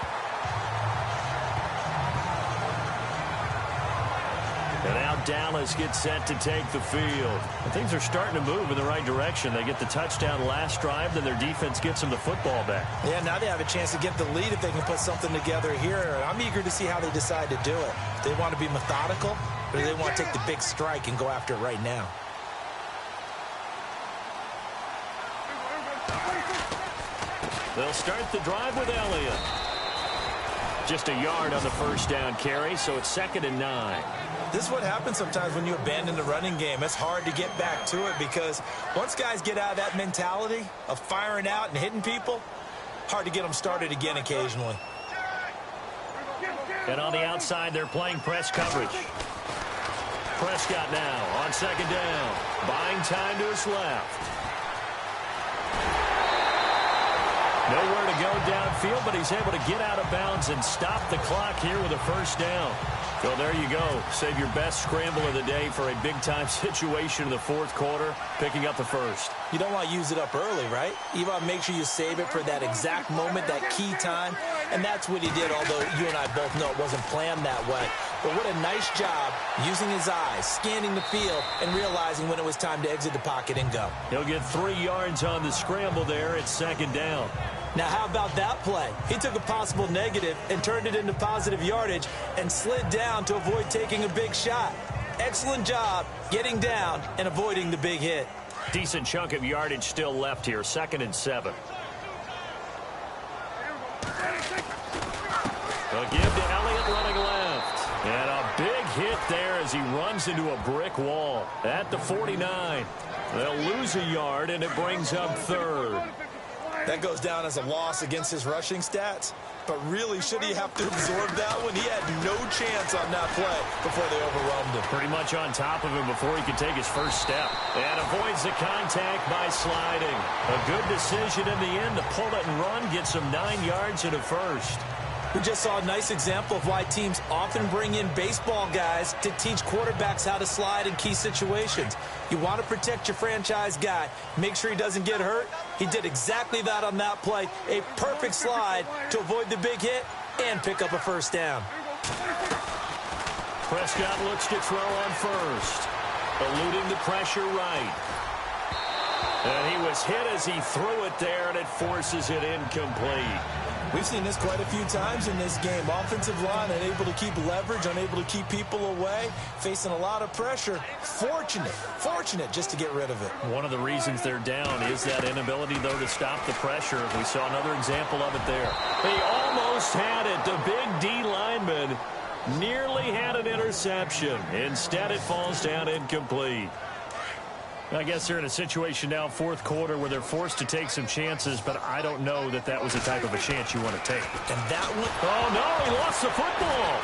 And now Dallas gets set to take the field. And things are starting to move in the right direction. They get the touchdown last drive, then their defense gets them the football back. Yeah, now they have a chance to get the lead if they can put something together here. I'm eager to see how they decide to do it. Do they want to be methodical, or do they want to take the big strike and go after it right now? They'll start the drive with Elliott. Just a yard on the 1st down carry, so it's 2nd and 9. This is what happens sometimes when you abandon the running game. It's hard to get back to it because once guys get out of that mentality of firing out and hitting people, hard to get them started again occasionally. And on the outside, they're playing press coverage. Prescott now on 2nd down. Buying time to his left. Nowhere to go downfield, but he's able to get out of bounds and stop the clock here with a 1st down. So there you go. Save your best scramble of the day for a big-time situation in the 4th quarter, picking up the 1st. You don't want to use it up early, right? You want to make sure you save it for that exact moment, that key time. And that's what he did, although you and I both know it wasn't planned that way. But what a nice job using his eyes, scanning the field, and realizing when it was time to exit the pocket and go. He'll get 3 yards on the scramble there at 2nd down. Now, how about that play? He took a possible negative and turned it into positive yardage and slid down to avoid taking a big shot. Excellent job getting down and avoiding the big hit. Decent chunk of yardage still left here, 2nd and 7. They'll give to Elliott running left. And a big hit there as he runs into a brick wall at the 49. They'll lose a yard, and it brings up 3rd. That goes down as a loss against his rushing stats. But really, should he have to absorb that one? He had no chance on that play before they overwhelmed him. Pretty much on top of him before he could take his 1st step. And avoids the contact by sliding. A good decision in the end to pull it and run, gets him 9 yards and a 1st. We just saw a nice example of why teams often bring in baseball guys to teach quarterbacks how to slide in key situations. You want to protect your franchise guy. Make sure he doesn't get hurt. He did exactly that on that play. A perfect slide to avoid the big hit and pick up a 1st down. Prescott looks to throw on 1st. Eluding the pressure right. And he was hit as he threw it there, and it forces it incomplete. We've seen this quite a few times in this game. Offensive line unable to keep leverage, unable to keep people away, facing a lot of pressure. Fortunate just to get rid of it. One of the reasons they're down is that inability, though, to stop the pressure. We saw another example of it there. He almost had it. The big D lineman nearly had an interception. Instead, it falls down incomplete. I guess they're in a situation now, fourth quarter, where they're forced to take some chances, but I don't know that that was the type of a chance you want to take. And that one... Oh, no, he lost the football.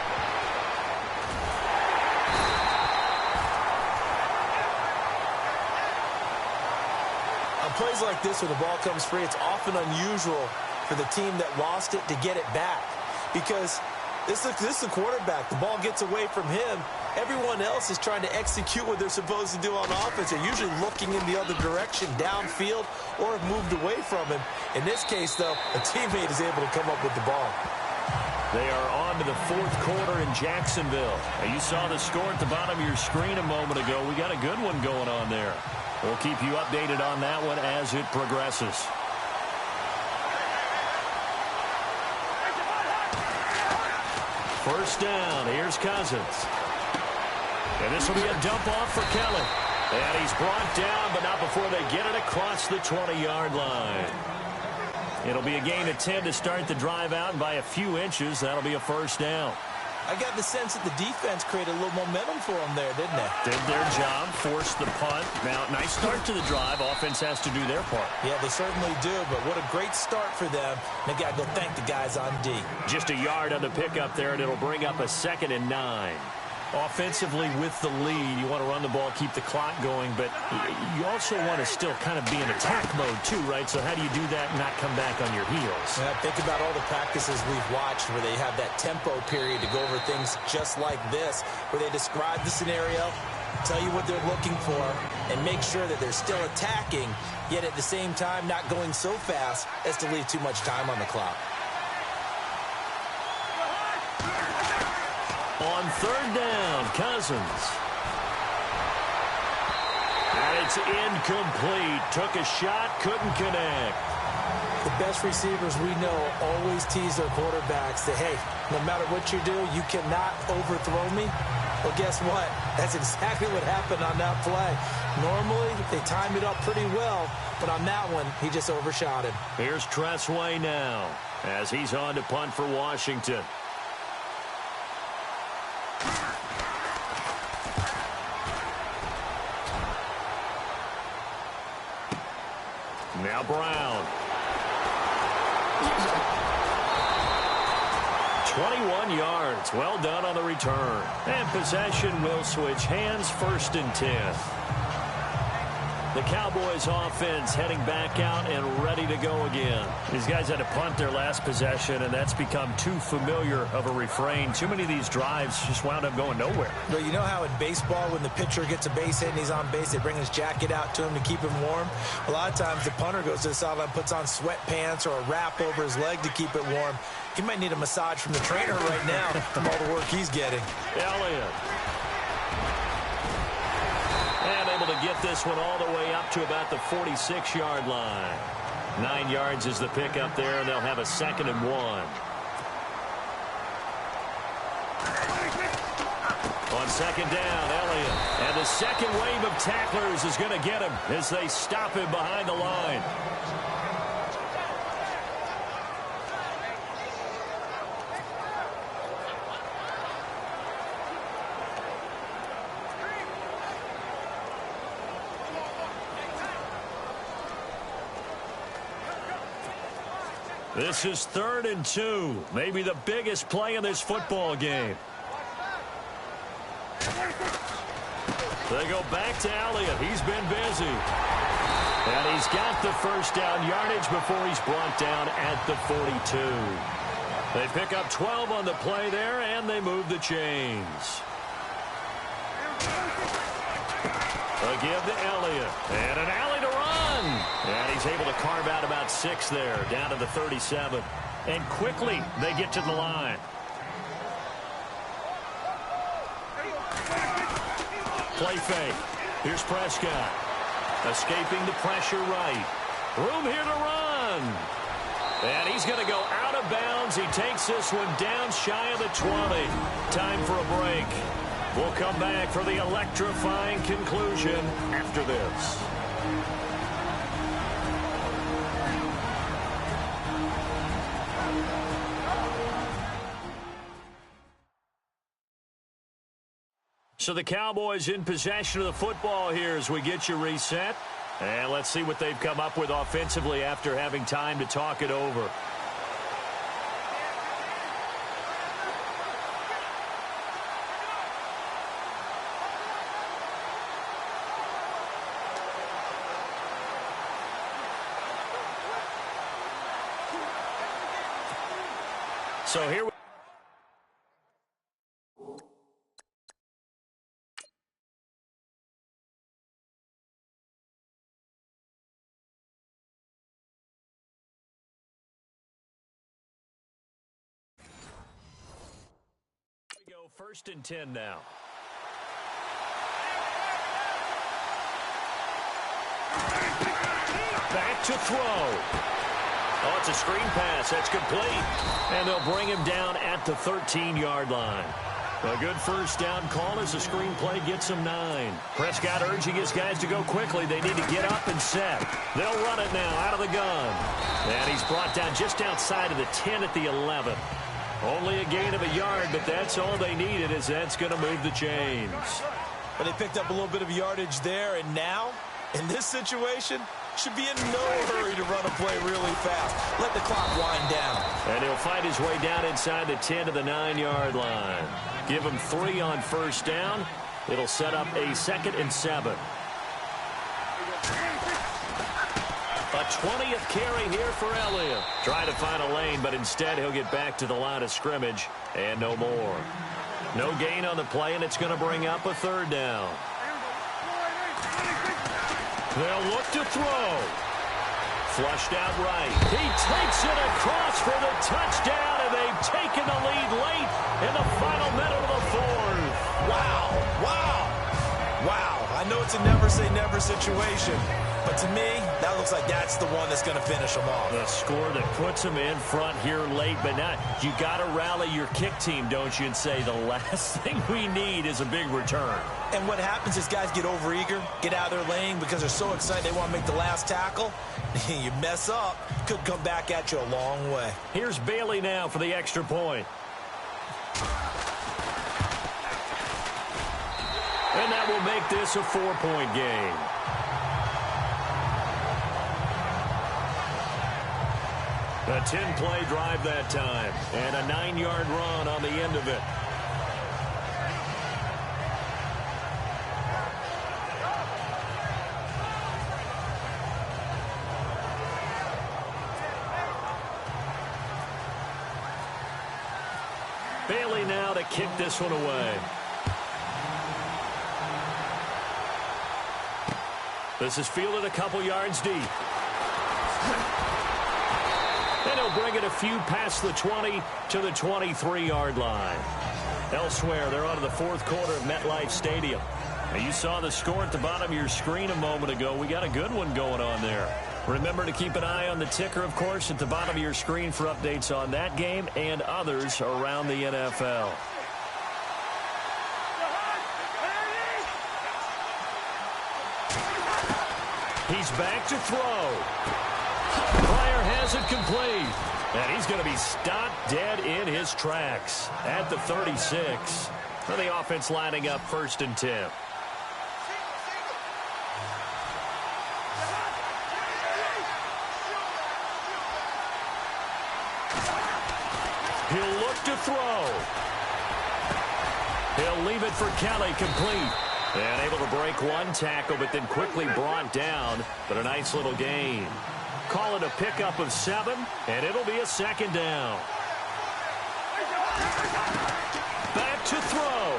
On plays like this where the ball comes free, it's often unusual for the team that lost it to get it back. Because this is the quarterback. The ball gets away from him. Everyone else is trying to execute what they're supposed to do on offense. They're usually looking in the other direction, downfield, or have moved away from him. In this case, though, a teammate is able to come up with the ball. They are on to the fourth quarter in Jacksonville. Now, you saw the score at the bottom of your screen a moment ago. We got a good one going on there. We'll keep you updated on that one as it progresses. First down. Here's Cousins. And this will be a dump off for Kelly. And he's brought down, but not before they get it across the 20-yard line. It'll be a gain of 10 to start the drive out, and by a few inches, that'll be a first down. I got the sense that the defense created a little momentum for them there, didn't they? Did their job, forced the punt. Now, nice start to the drive. Offense has to do their part. Yeah, they certainly do, but what a great start for them. They got to go thank the guys on D. Just a yard on the pickup there, and it'll bring up a 2nd and 9. Offensively with the lead, you want to run the ball, keep the clock going, but you also want to still kind of be in attack mode too, right? So how do you do that and not come back on your heels? Yeah, think about all the practices we've watched where they have that tempo period to go over things just like this, where they describe the scenario, tell you what they're looking for, and make sure that they're still attacking, yet at the same time not going so fast as to leave too much time on the clock. On third down, Cousins. And it's incomplete. Took a shot, couldn't connect. The best receivers we know always tease their quarterbacks that, hey, no matter what you do, you cannot overthrow me. Well, guess what? That's exactly what happened on that play. Normally, they time it up pretty well, but on that one, he just overshot him. Here's Tressway now as he's on to punt for Washington. Now Brown. 21 yards. Well done on the return. And possession will switch hands, 1st and 10. The Cowboys offense heading back out and ready to go again. These guys had to punt their last possession, and that's become too familiar of a refrain. Too many of these drives just wound up going nowhere. Well, you know how in baseball when the pitcher gets a base hit and he's on base, they bring his jacket out to him to keep him warm? A lot of times the punter goes to the sideline, puts on sweatpants or a wrap over his leg to keep it warm. He might need a massage from the trainer right now from all the work he's getting. Elliott. And able to get this one all the way up to about the 46-yard line. 9 yards is the pickup there, and they'll have a 2nd and 1. On 2nd down, Elliott. And the second wave of tacklers is going to get him as they stop him behind the line. This is 3rd and 2. Maybe the biggest play in this football game. They go back to Elliott. He's been busy. And he's got the first down yardage before he's brought down at the 42. They pick up 12 on the play there, and they move the chains. A give to Elliott. And an alley to run. And he's able to carve out about 6 there, down to the 37. And quickly, they get to the line. Play fake. Here's Prescott. Escaping the pressure right. Room here to run. And he's going to go out of bounds. He takes this one down shy of the 20. Time for a break. We'll come back for the electrifying conclusion after this. So the Cowboys in possession of the football here as we get you reset. And let's see what they've come up with offensively after having time to talk it over. So here we go, 1st and 10 now. Back to throw. Oh, it's a screen pass. That's complete. And they'll bring him down at the 13-yard line. A good first down call as the screenplay gets him 9. Prescott urging his guys to go quickly. They need to get up and set. They'll run it now out of the gun. And he's brought down just outside of the 10 at the 11. Only a gain of a yard, but that's all they needed, as that's going to move the chains. But they picked up a little bit of yardage there, and now, in this situation, should be in no hurry to run a play really fast. Let the clock wind down. And he'll fight his way down inside the 10 to the 9-yard line. Give him 3 on first down. It'll set up a 2nd and 7. A 20th carry here for Elliott. Trying to find a lane, but instead he'll get back to the line of scrimmage and no more. No gain on the play, and it's going to bring up a 3rd down. They'll look to throw. Flushed out right. He takes it across for the touchdown, and they've taken the lead late in the final minute of the 4th. Wow. Wow. Wow. I know it's a never-say-never situation, but to me, that looks like that's the one that's going to finish them off. The score that puts them in front here late, but not. You got to rally your kick team, don't you, and say the last thing we need is a big return. And what happens is guys get overeager, get out of their lane because they're so excited they want to make the last tackle. You mess up, could come back at you a long way. Here's Bailey now for the extra point. And that will make this a 4-point game. A 10-play drive that time, and a 9-yard run on the end of it. Bailey now to kick this one away. This is fielded a couple yards deep. And he'll bring it a few past the 20 to the 23-yard line. Elsewhere, they're on to the 4th quarter of MetLife Stadium. Now, you saw the score at the bottom of your screen a moment ago. We got a good one going on there. Remember to keep an eye on the ticker, of course, at the bottom of your screen for updates on that game and others around the NFL. He's back to throw. Pryor has it complete. And he's going to be stopped dead in his tracks at the 36. For the offense lining up 1st and 10. He'll look to throw. He'll leave it for Kelly, complete. And able to break one tackle, but then quickly brought down. But a nice little gain. Call it a pickup of 7, and it'll be a 2nd down. Back to throw.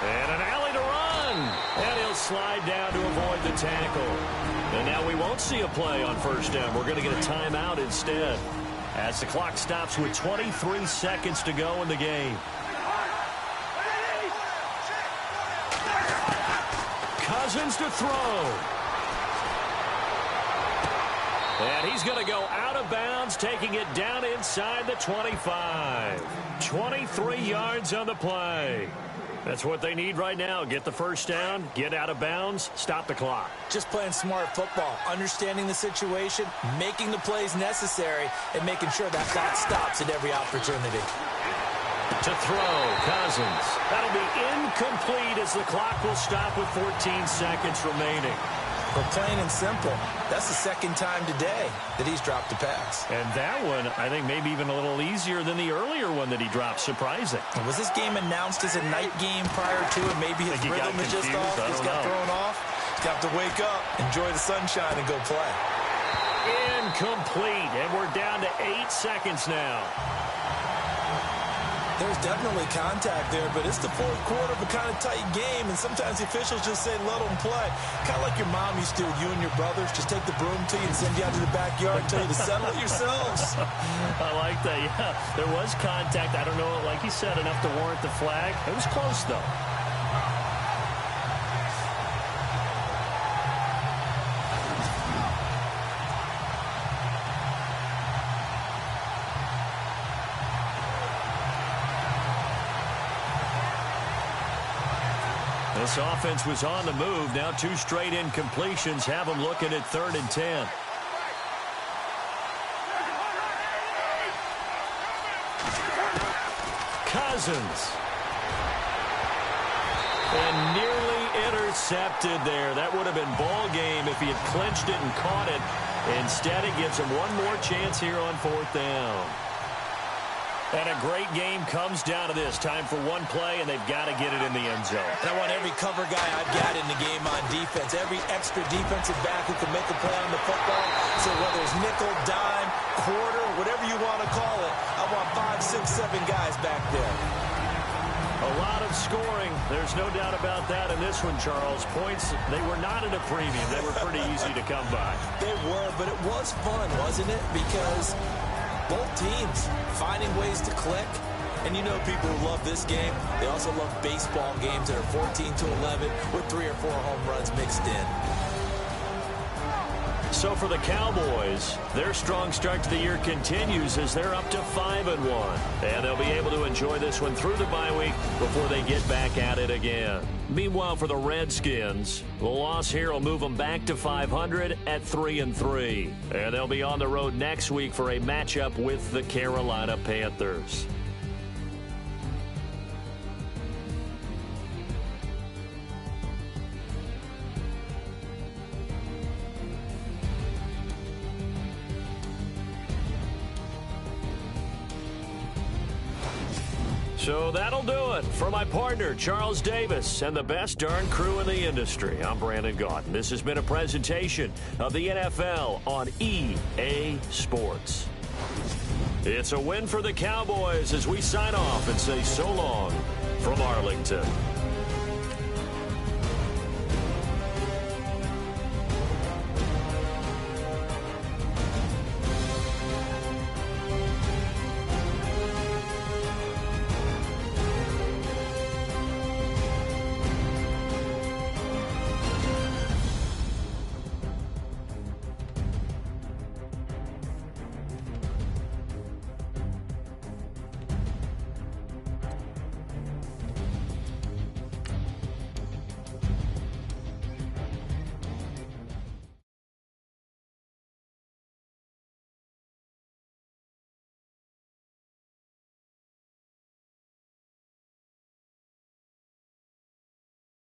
And an alley to run. And he'll slide down to avoid the tackle. And now we won't see a play on 1st down. We're going to get a timeout instead, as the clock stops with 23 seconds to go in the game. Cousins to throw. And he's going to go out of bounds, taking it down inside the 25. 23 yards on the play. That's what they need right now. Get the 1st down, get out of bounds, stop the clock. Just playing smart football, understanding the situation, making the plays necessary, and making sure that clock stops at every opportunity. To throw, Cousins. That'll be incomplete as the clock will stop with 14 seconds remaining. But plain and simple, that's the second time today that he's dropped a pass. And that one, I think, maybe even a little easier than the earlier one that he dropped. Surprising. Was this game announced as a night game prior to it? Maybe his rhythm is just off. He's got thrown off. He's got to wake up, enjoy the sunshine, and go play. Incomplete. And we're down to 8 seconds now. There's definitely contact there, but it's the fourth quarter of a kind of tight game, and sometimes the officials just say, let them play. Kind of like your mom used to, you and your brothers, just take the broom to you and send you out to the backyard and tell you to settle it yourselves. I like that, yeah. There was contact. I don't know, like you said, enough to warrant the flag. It was close, though. This offense was on the move. Now 2 straight incompletions have them looking at 3rd and 10. Cousins. And nearly intercepted there. That would have been ball game if he had clinched it and caught it. Instead, it gives him one more chance here on 4th down. And a great game comes down to this. Time for one play, and they've got to get it in the end zone. And I want every cover guy I've got in the game on defense, every extra defensive back who can make a play on the football. So whether it's nickel, dime, quarter, whatever you want to call it, I want 5, 6, 7 guys back there. A lot of scoring. There's no doubt about that in this one, Charles. Points, they were not at a premium. They were pretty easy to come by. They were, but it was fun, wasn't it? Because both teams finding ways to click. And you know people who love this game, they also love baseball games that are 14-11 with 3 or 4 home runs mixed in. So for the Cowboys, their strong start to the year continues as they're up to 5-1. And they'll be able to enjoy this one through the bye week before they get back at it again. Meanwhile, for the Redskins, the loss here will move them back to 500 at 3-3. And they'll be on the road next week for a matchup with the Carolina Panthers. So that'll do it. For my partner, Charles Davis, and the best darn crew in the industry, I'm Brandon Gaudin. This has been a presentation of the NFL on EA Sports. It's a win for the Cowboys as we sign off and say so long from Arlington.